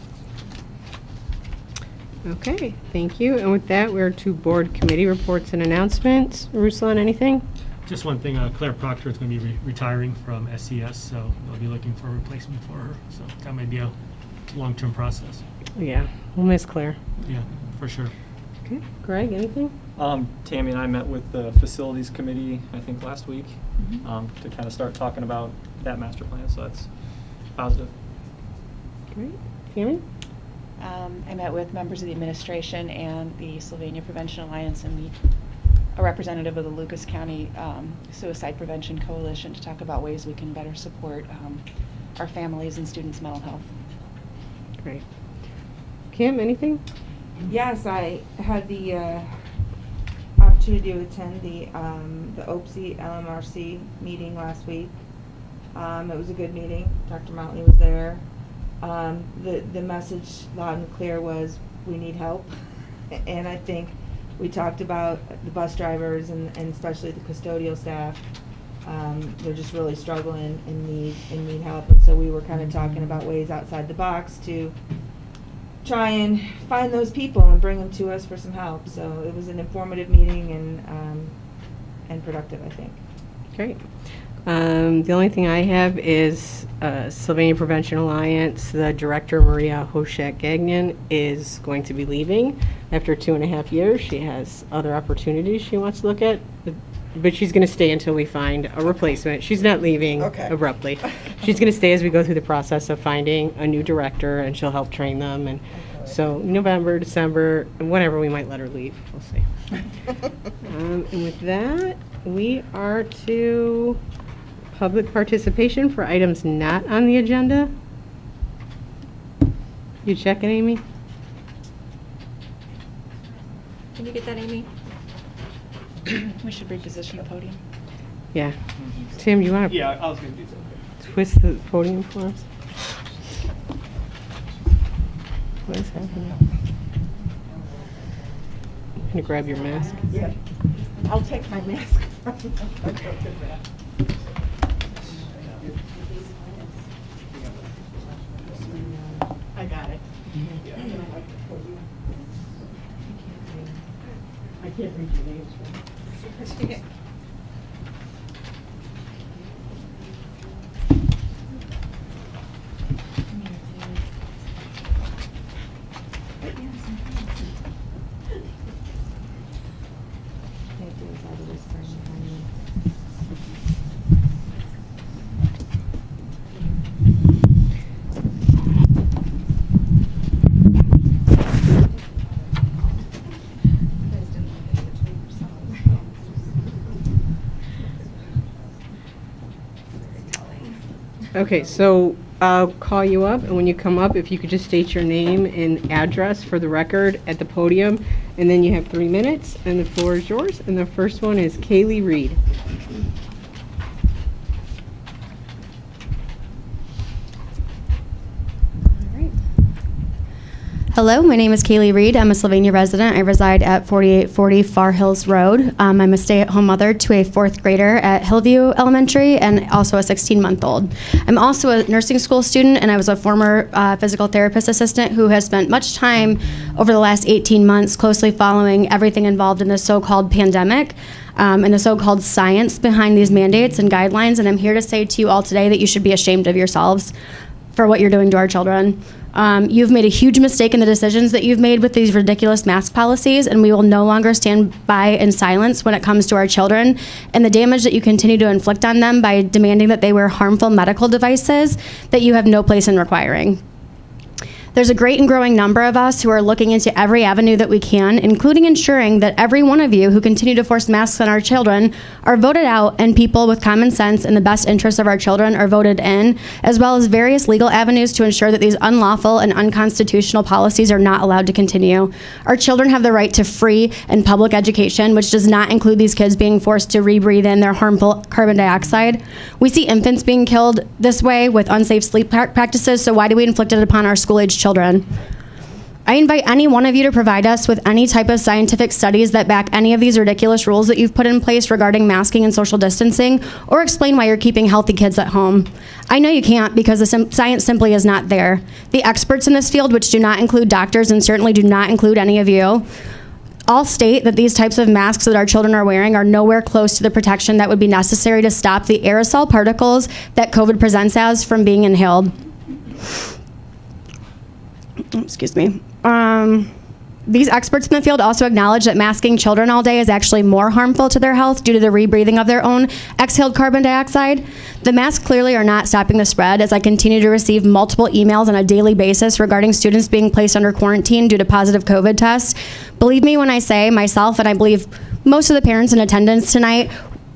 Okay, thank you. And with that, we're to board committee reports and announcements. Ruslan, anything? Just one thing, Claire Proctor is going to be retiring from SES, so they'll be looking for a replacement for her. So that might be a long-term process. Yeah, we'll miss Claire. Yeah, for sure. Okay, Greg, anything? Tammy and I met with the facilities committee, I think, last week, to kind of start talking about that master plan, so that's positive. Great. Tammy? I met with members of the administration and the Sylvania Prevention Alliance and a representative of the Lucas County Suicide Prevention Coalition to talk about ways we can better support our families and students' mental health. Great. Kim, anything? Yes, I had the opportunity to attend the OPSI LMRC meeting last week. It was a good meeting. Dr. Mountley was there. The message loud and clear was we need help. And I think we talked about the bus drivers and especially the custodial staff. They're just really struggling and need help. And so we were kind of talking about ways outside the box to try and find those people and bring them to us for some help. So it was an informative meeting and productive, I think. Great. The only thing I have is Sylvania Prevention Alliance, the director, Maria Hoshek-Gagnon, is going to be leaving after 2.5 years. She has other opportunities she wants to look at, but she's going to stay until we find a replacement. She's not leaving abruptly. She's going to stay as we go through the process of finding a new director, and she'll help train them. And so November, December, and whenever we might let her leave, we'll see. And with that, we are to public participation for items not on the agenda. You checking, Amy? Can you get that, Amy? We should reposition the podium. Yeah. Tim, you want to Yeah, I was going to do something. twist the podium for us? What is happening? I'm going to grab your mask. Yeah. I'll take my mask. I got it. I can't read your names. Okay, so I'll call you up, and when you come up, if you could just state your name and address for the record at the podium, and then you have 3 minutes, and the floor is yours. And the first one is Kayle Reed. Hello, my name is Kayle Reed. I'm a Sylvania resident. I reside at 4840 Far Hills Road. I'm a stay-at-home mother to a 4th grader at Hillview Elementary and also a 16-month-old. I'm also a nursing school student, and I was a former physical therapist assistant who has spent much time over the last 18 months closely following everything involved in the so-called pandemic and the so-called science behind these mandates and guidelines. And I'm here to say to you all today that you should be ashamed of yourselves for what you're doing to our children. You've made a huge mistake in the decisions that you've made with these ridiculous mask policies, and we will no longer stand by in silence when it comes to our children and the damage that you continue to inflict on them by demanding that they wear harmful medical devices that you have no place in requiring. There's a great and growing number of us who are looking into every avenue that we can, including ensuring that every one of you who continue to force masks on our children are voted out, and people with common sense and the best interests of our children are voted in, as well as various legal avenues to ensure that these unlawful and unconstitutional policies are not allowed to continue. Our children have the right to free and public education, which does not include these kids being forced to rebreathe in their harmful carbon dioxide. We see infants being killed this way with unsafe sleep practices, so why do we inflict it upon our school-age children? I invite any one of you to provide us with any type of scientific studies that back any of these ridiculous rules that you've put in place regarding masking and social distancing, or explain why you're keeping healthy kids at home. I know you can't, because the science simply is not there. The experts in this field, which do not include doctors and certainly do not include any of you, all state that these types of masks that our children are wearing are nowhere close to the protection that would be necessary to stop the aerosol particles that COVID presents as from being inhaled. Excuse me. These experts in the field also acknowledge that masking children all day is actually more harmful to their health due to the rebreathing of their own exhaled carbon dioxide. The masks clearly are not stopping the spread, as I continue to receive multiple emails on a daily basis regarding students being placed under quarantine due to positive COVID tests. Believe me when I say, myself and I believe most of the parents in attendance tonight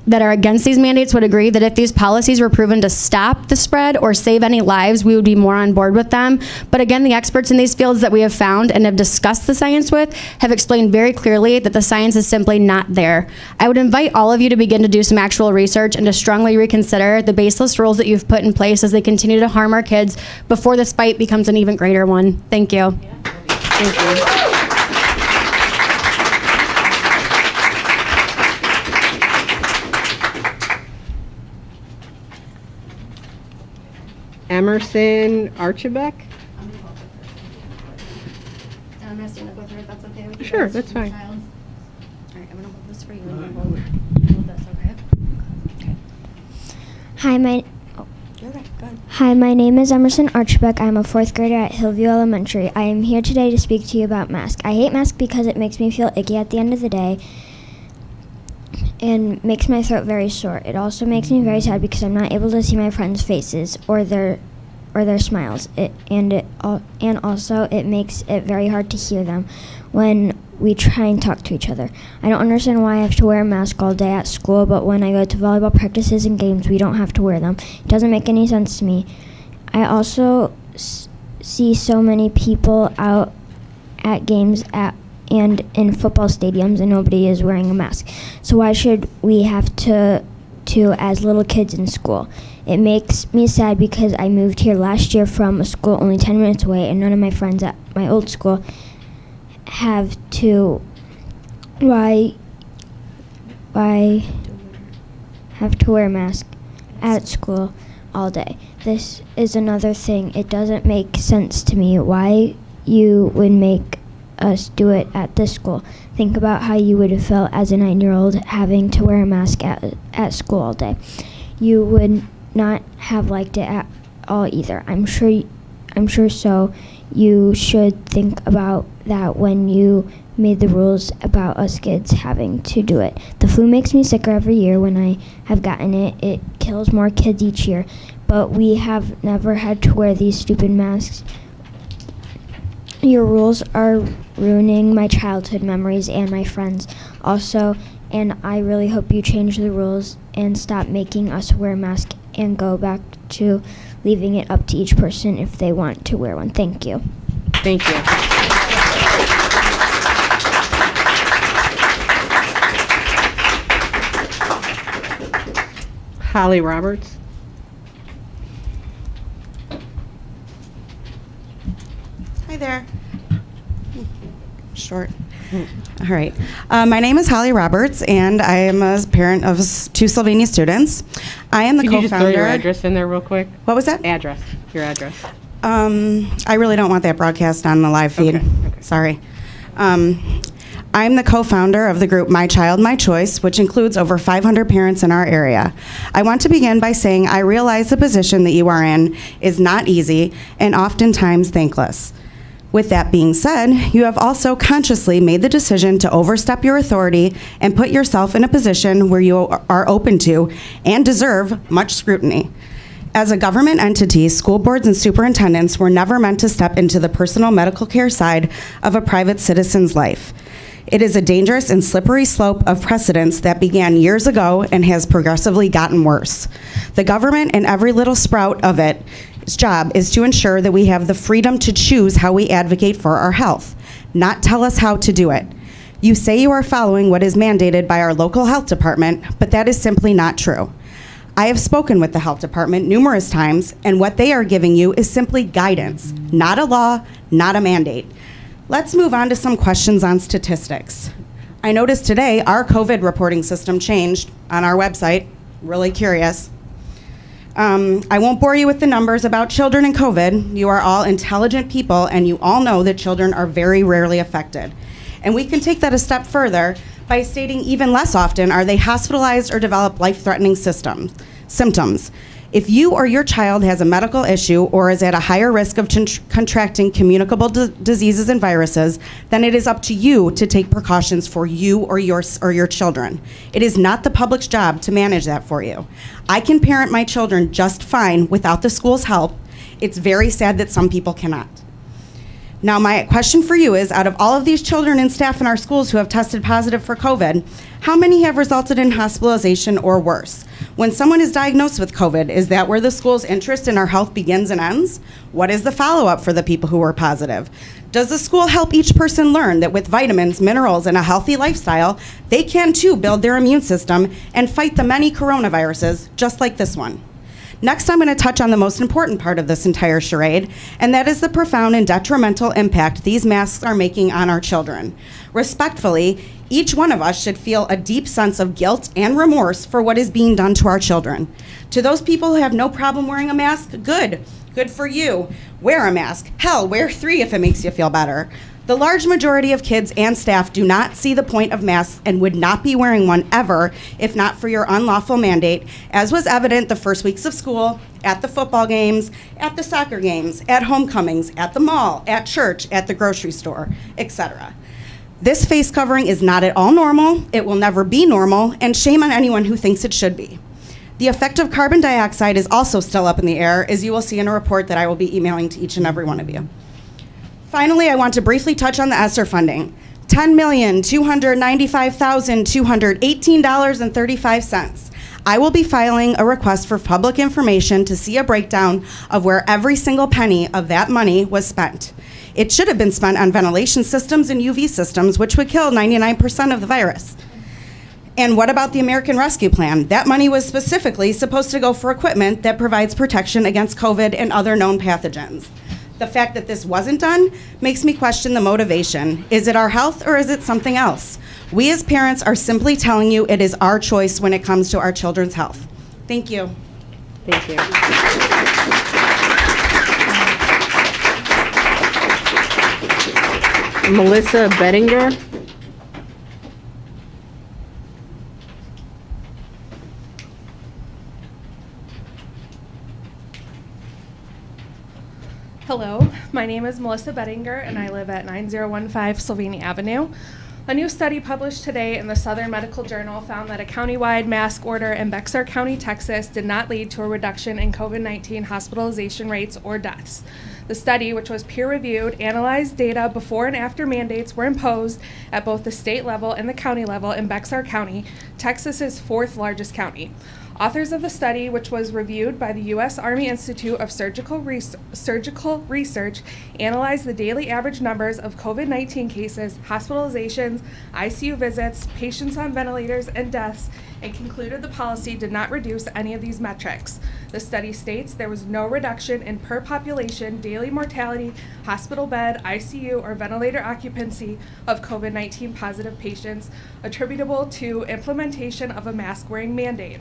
that are against these mandates would agree that if these policies were proven to stop the spread or save any lives, we would be more on board with them. But again, the experts in these fields that we have found and have discussed the science with have explained very clearly that the science is simply not there. I would invite all of you to begin to do some actual research and to strongly reconsider the baseless rules that you've put in place as they continue to harm our kids before this fight becomes an even greater one. Thank you. Thank you. Emerson Archibald? I'm going to stand up with her if that's okay with you. Sure, guys. that's fine. Child. All right, I'm going to hold this for you and you hold this, okay? Hi, my name is Emerson Archibald. I'm a 4th grader at Hillview Elementary. I am here today to speak to you about masks. I hate masks because it makes me feel icky at the end of the day and makes my throat very sore. It also makes me very sad because I'm not able to see my friends' faces or their smiles. And also it makes it very hard to hear them when we try and talk to each other. I don't understand why I have to wear a mask all day at school, but when I go to volleyball practices and games, we don't have to wear them. It doesn't make any sense to me. I also see so many people out at games and in football stadiums, and nobody is wearing a mask. So why should we have to as little kids in school? It makes me sad because I moved here last year from a school only 10 minutes away, and none of my friends at my old school have to have to wear a mask at school all day. This is another thing. It doesn't make sense to me why you would make us do it at this school. Think about how you would have felt as a 9-year-old having to wear a mask at school all day. You would not have liked it at all either. I'm sure so. You should think about that when you made the rules about us kids having to do it. The flu makes me sicker every year when I have gotten it. It kills more kids each year, but we have never had to wear these stupid masks. Your rules are ruining my childhood memories and my friends also, and I really hope you change the rules and stop making us wear masks and go back to leaving it up to each person if they want to wear one. Thank you. Thank you. Holly Roberts. Hi there. Short. All right. My name is Holly Roberts, and I am a parent of two Sylvania students. I am the Could you just throw co-founder. your address in there real quick? What was that? Address. Your address. I really don't want that broadcast on the live feed. Okay. Sorry. I'm the co-founder of the group My Child, My Choice, which includes over 500 parents in our area. I want to begin by saying I realize the position that you are in is not easy and oftentimes thankless. With that being said, you have also consciously made the decision to overstep your authority and put yourself in a position where you are open to and deserve much scrutiny. As a government entity, school boards and superintendents were never meant to step into the personal medical care side of a private citizen's life. It is a dangerous and slippery slope of precedence that began years ago and has progressively gotten worse. The government and every little sprout of its job is to ensure that we have the freedom to choose how we advocate for our health, not tell us how to do it. You say you are following what is mandated by our local health department, but that is simply not true. I have spoken with the health department numerous times, and what they are giving you is simply guidance, not a law, not a mandate. Let's move on to some questions on statistics. I noticed today our COVID reporting system changed on our website. Really curious. I won't bore you with the numbers about children and COVID. You are all intelligent people, and you all know that children are very rarely affected. And we can take that a step further by stating even less often are they hospitalized or develop life-threatening symptoms. If you or your child has a medical issue or is at a higher risk of contracting communicable diseases and viruses, then it is up to you to take precautions for you or your children. It is not the public's job to manage that for you. I can parent my children just fine without the school's help. It's very sad that some people cannot. Now, my question for you is, out of all of these children and staff in our schools who have tested positive for COVID, how many have resulted in hospitalization or worse? When someone is diagnosed with COVID, is that where the school's interest in our health begins and ends? What is the follow-up for the people who were positive? Does the school help each person learn that with vitamins, minerals, and a healthy lifestyle, they can too build their immune system and fight the many coronaviruses, just like this one? Next, I'm going to touch on the most important part of this entire charade, and that is the profound and detrimental impact these masks are making on our children. Respectfully, each one of us should feel a deep sense of guilt and remorse for what is being done to our children. To those people who have no problem wearing a mask, good for you. Wear a mask. Hell, wear 3 if it makes you feel better. The large majority of kids and staff do not see the point of masks and would not be wearing one ever if not for your unlawful mandate, as was evident the first weeks of school, at the football games, at the soccer games, at homecomings, at the mall, at church, at the grocery store, etc. This face covering is not at all normal, it will never be normal, and shame on anyone who thinks it should be. The effect of carbon dioxide is also still up in the air, as you will see in a report that I will be emailing to each and every one of you. Finally, I want to briefly touch on the ESSER funding. $10,295,218.35. I will be filing a request for public information to see a breakdown of where every single penny of that money was spent. It should have been spent on ventilation systems and UV systems, which would kill 99% of the virus. And what about the American Rescue Plan? That money was specifically supposed to go for equipment that provides protection against COVID and other known pathogens. The fact that this wasn't done makes me question the motivation. Is it our health or is it something else? We as parents are simply telling you it is our choice when it comes to our children's health. Thank you. Thank you. Melissa Bettinger. Hello, my name is Melissa Bettinger and I live at 9015 Sylvania Avenue. A new study published today in the Southern Medical Journal found that a countywide mask order in Bexar County, Texas did not lead to a reduction in COVID-19 hospitalization rates or deaths. The study, which was peer-reviewed, analyzed data before and after mandates were imposed at both the state level and the county level in Bexar County, Texas's fourth largest county. Authors of the study, which was reviewed by the U.S. Army Institute of Surgical Research, analyzed the daily average numbers of COVID-19 cases, hospitalizations, ICU visits, patients on ventilators, and deaths, and concluded the policy did not reduce any of these metrics. The study states there was no reduction in per population daily mortality, hospital bed, ICU, or ventilator occupancy of COVID-19 positive patients attributable to implementation of a mask-wearing mandate.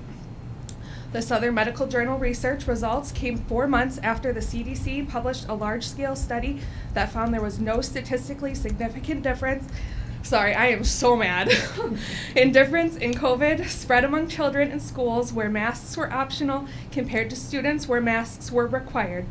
The Southern Medical Journal research results came 4 months after the CDC published a large-scale study that found there was no statistically significant difference. Sorry, I am so mad. In difference in COVID spread among children in schools where masks were optional compared to students where masks were required.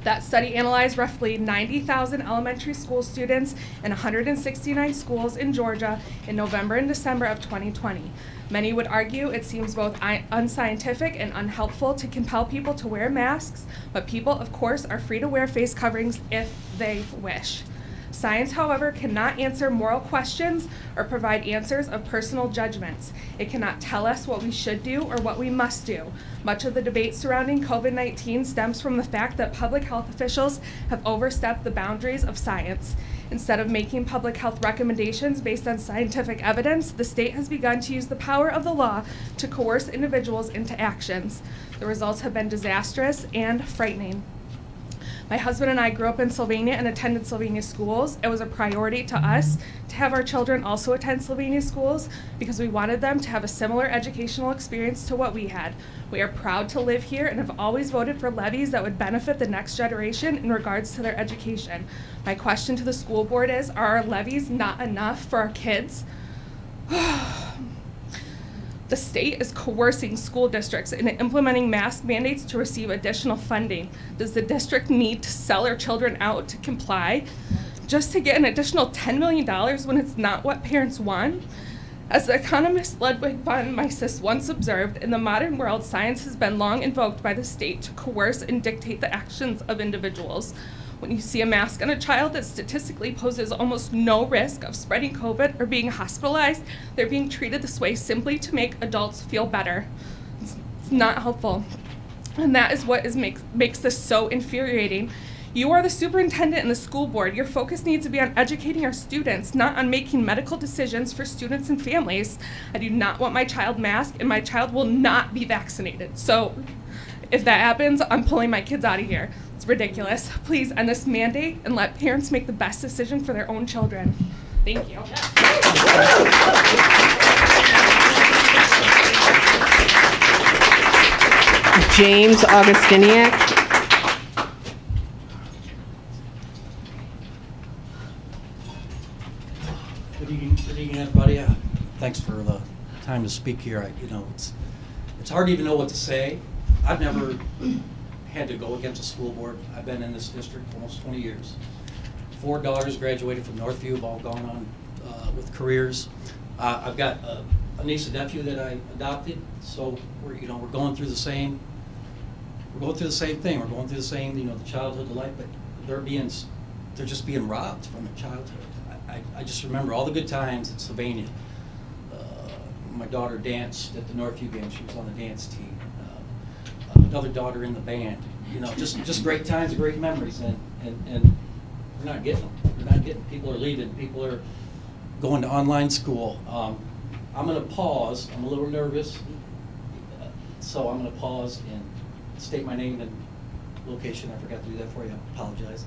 That study analyzed roughly 90,000 elementary school students in 169 schools in Georgia in November and December of 2020. Many would argue it seems both unscientific and unhelpful to compel people to wear masks, but people, of course, are free to wear face coverings if they wish. Science, however, cannot answer moral questions or provide answers of personal judgments. It cannot tell us what we should do or what we must do. Much of the debate surrounding COVID-19 stems from the fact that public health officials have overstepped the boundaries of science. Instead of making public health recommendations based on scientific evidence, the state has begun to use the power of the law to coerce individuals into actions. The results have been disastrous and frightening. My husband and I grew up in Sylvania and attended Sylvania schools. It was a priority to us to have our children also attend Sylvania schools because we wanted them to have a similar educational experience to what we had. We are proud to live here and have always voted for levies that would benefit the next generation in regards to their education. My question to the school board is, are our levies not enough for our kids? The state is coercing school districts into implementing mask mandates to receive additional funding. Does the district need to sell their children out to comply just to get an additional $10 million when it's not what parents want? As the economist Ludwig von Mises once observed, in the modern world, science has been long invoked by the state to coerce and dictate the actions of individuals. When you see a mask on a child that statistically poses almost no risk of spreading COVID or being hospitalized, they're being treated this way simply to make adults feel better. It's not helpful. And that is what makes this so infuriating. You are the superintendent and the school board. Your focus needs to be on educating our students, not on making medical decisions for students and families. I do not want my child masked, and my child will not be vaccinated. So if that happens, I'm pulling my kids out of here. It's ridiculous. Please end this mandate and let parents make the best decision for their own children. Thank you. James Augustiniak. Good evening, everybody. Thanks for the time to speak here. It's hard to even know what to say. I've never had to go against a school board. I've been in this district for almost 20 years. 4 daughters graduated from Northview, have all gone on with careers. I've got a niece and nephew that I adopted, so we're going through the same. We're going through the same thing. We're going through the same, the childhood, the life, but they're just being robbed from their childhood. I just remember all the good times at Sylvania. My daughter danced at the Northview game. She was on the dance team. Another daughter in the band. Just great times, great memories, and we're not getting them. We're not getting. People are leaving. People are going to online school. I'm going to pause. I'm a little nervous, so I'm going to pause and state my name and location. I forgot to do that for you. I apologize.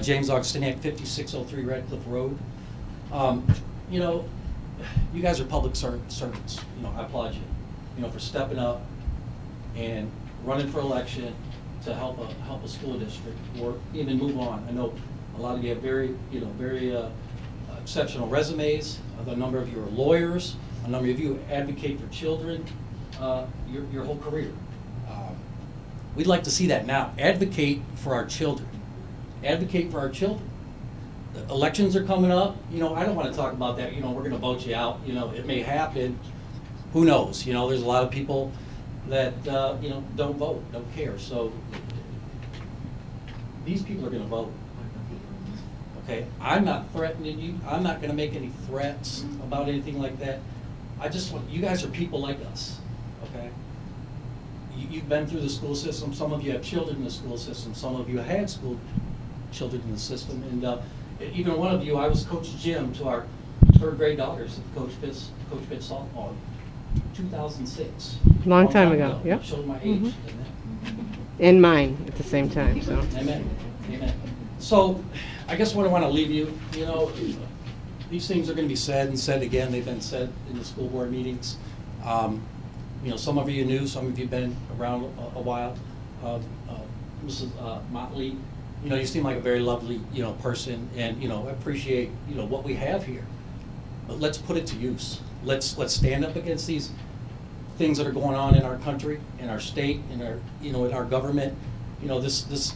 James Augustiniak, 5603 Radcliffe Road. You guys are public servants. I applaud you. For stepping up and running for election to help a school district or even move on. I know a lot of you have very exceptional resumes. A number of you are lawyers. A number of you advocate for children your whole career. We'd like to see that now. Advocate for our children. Advocate for our children. The elections are coming up. I don't want to talk about that. We're going to vote you out. It may happen. Who knows? There's a lot of people that don't vote, don't care. So these people are gonna vote. Okay, I'm not threatening you, I'm not gonna make any threats about anything like that. I just want, you guys are people like us, okay? You've been through the school system, some of you have children in the school system, some of you had children in the system, and even one of you, I was Coach Jim to our third grade daughters at Coach Pitt's softball, 2006. Long time ago, yep. Showed my age, didn't it? And mine at the same time, so. Amen. Amen. So, I guess what I want to leave you, you know, these things are going to be said and said again. They've been said in the school board meetings. You know, some of you new, some of you been around a while. Mrs. Motley, you know, you seem like a very lovely, you know, person, and you know, I appreciate, you know, what we have here. But let's put it to use. Let's stand up against these things that are going on in our country, in our state, in our, you know, in our government. You know, it's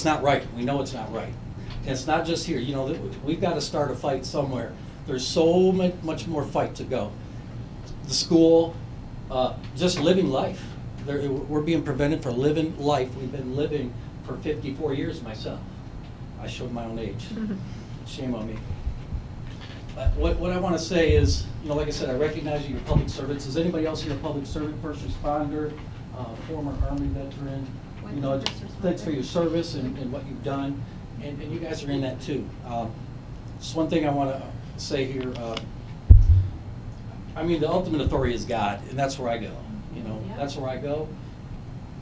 not right. We know it's not right. And it's not just here. You know, we've got to start a fight somewhere. There's so much more fight to go. The school, just living life. We're being prevented from living life. We've been living for 54 years myself. I showed my own age. Shame on me. What I want to say is, you know, like I said, I recognize you're public servants. Is anybody else here a public servant, first responder, former Army veteran? You know, thanks for your service and what you've done. And you guys are in that too. Just one thing I want to say here. I mean, the ultimate authority is God, and that's where I go. You know, that's where I go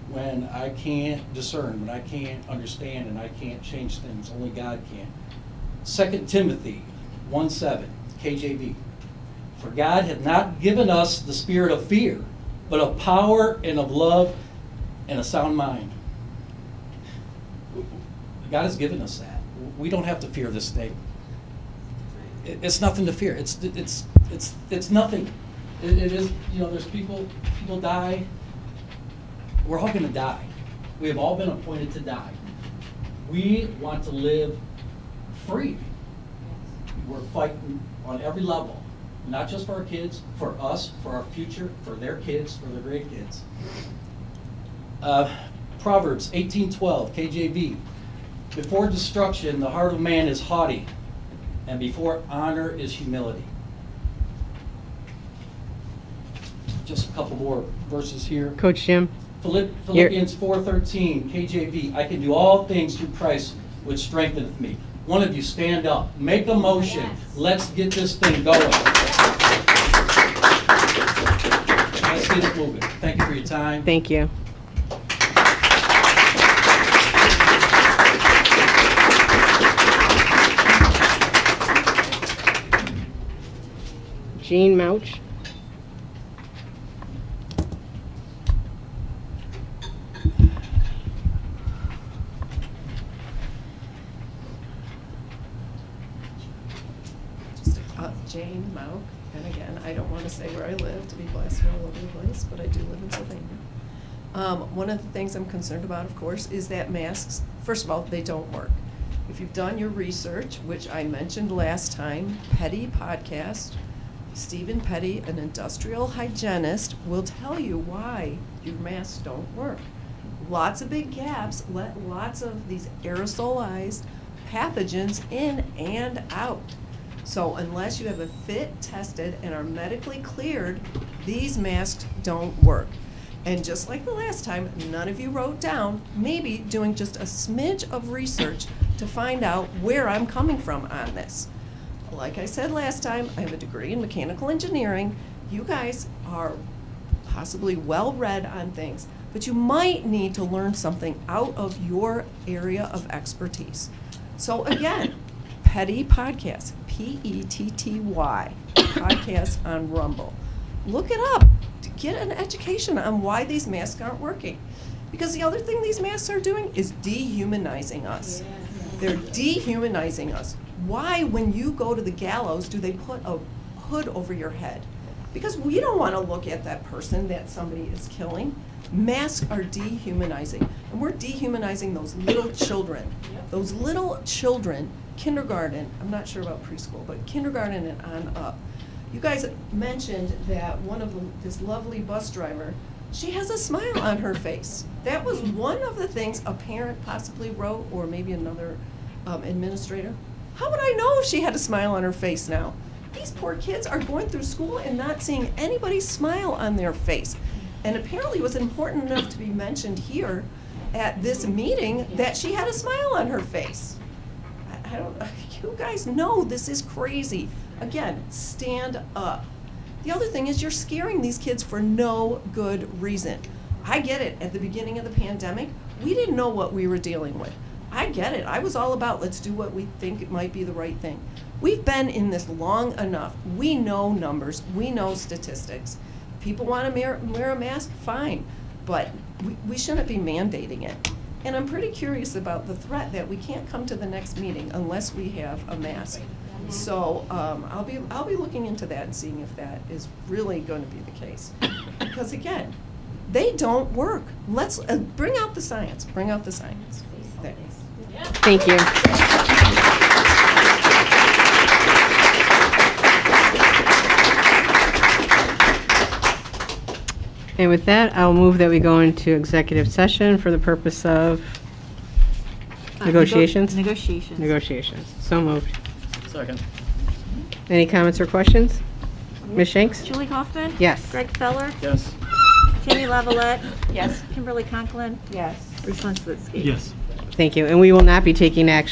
when I can't discern, when I can't understand, and I can't change things. Only God can. 2 Timothy 1:7, KJV. For God hath not given us the spirit of fear, but of power and of love and a sound mind. God has given us that. We don't have to fear this thing. It's nothing to fear. It's nothing. It is, you know, there's people die. We're all going to die. We have all been appointed to die. We want to live free. We're fighting on every level, not just for our kids, for us, for our future, for their kids, for their grandkids. Proverbs 18:12, KJV. Before destruction, the heart of man is haughty, and before honor is humility. Just a couple more verses here. Coach Jim? Philippians 4:13, KJV. I can do all things through Christ, which strengtheneth me. One of you stand up. Make a motion. Yes. Let's get this thing going. Let's get it moving. Thank you for your time. Thank you. Jean Mouch. Jane Mauk, and again, I don't want to say where I live to be blasted all over the place, but I do live in Sylvania. One of the things I'm concerned about, of course, is that masks, first of all, they don't work. If you've done your research, which I mentioned last time, Petty podcast, Stephen Petty, an industrial hygienist, will tell you why your masks don't work. Lots of big gaps let lots of these aerosolized pathogens in and out. So unless you have a fit, tested, and are medically cleared, these masks don't work. And just like the last time, none of you wrote down, maybe doing just a smidge of research to find out where I'm coming from on this. Like I said last time, I have a degree in mechanical engineering. You guys are possibly well-read on things, but you might need to learn something out of your area of expertise. So again, Petty Podcast, Petty podcast on Rumble. Look it up to get an education on why these masks aren't working. Because the other thing these masks are doing is dehumanizing us. They're dehumanizing us. Why, when you go to the gallows, do they put a hood over your head? Because we don't want to look at that person that somebody is killing. Masks are dehumanizing. And we're dehumanizing those little children. Those little children, kindergarten, I'm not sure about preschool, but kindergarten and on up. You guys mentioned that this lovely bus driver she has a smile on her face. That was one of the things a parent possibly wrote, or maybe another administrator. How would I know if she had a smile on her face now? These poor kids are going through school and not seeing anybody smile on their face. And apparently it was important enough to be mentioned here at this meeting that she had a smile on her face. I don't, you guys know this is crazy. Again, stand up. The other thing is you're scaring these kids for no good reason. I get it. At the beginning of the pandemic, we didn't know what we were dealing with. I get it. I was all about let's do what we think it might be the right thing. We've been in this long enough. We know numbers. We know statistics. People want to wear a mask, fine. But we shouldn't be mandating it. And I'm pretty curious about the threat that we can't come to the next meeting unless we have a mask. So I'll be looking into that and seeing if that is really going to be the case. Because again, they don't work. Let's bring out the science. Bring out the science. Thanks. Thank you. And with that, I'll move that we go into executive session for the purpose of negotiations? Negotiations. Negotiations. So moved. Second. Any comments or questions? Ms. Shanks? Julie Hoffman? Yes. Greg Feller? Yes. Tammy Lavalette? Yes. Kimberly Conklin? Yes. Bruce Lenslitzky? Yes. Thank you. And we will not be taking action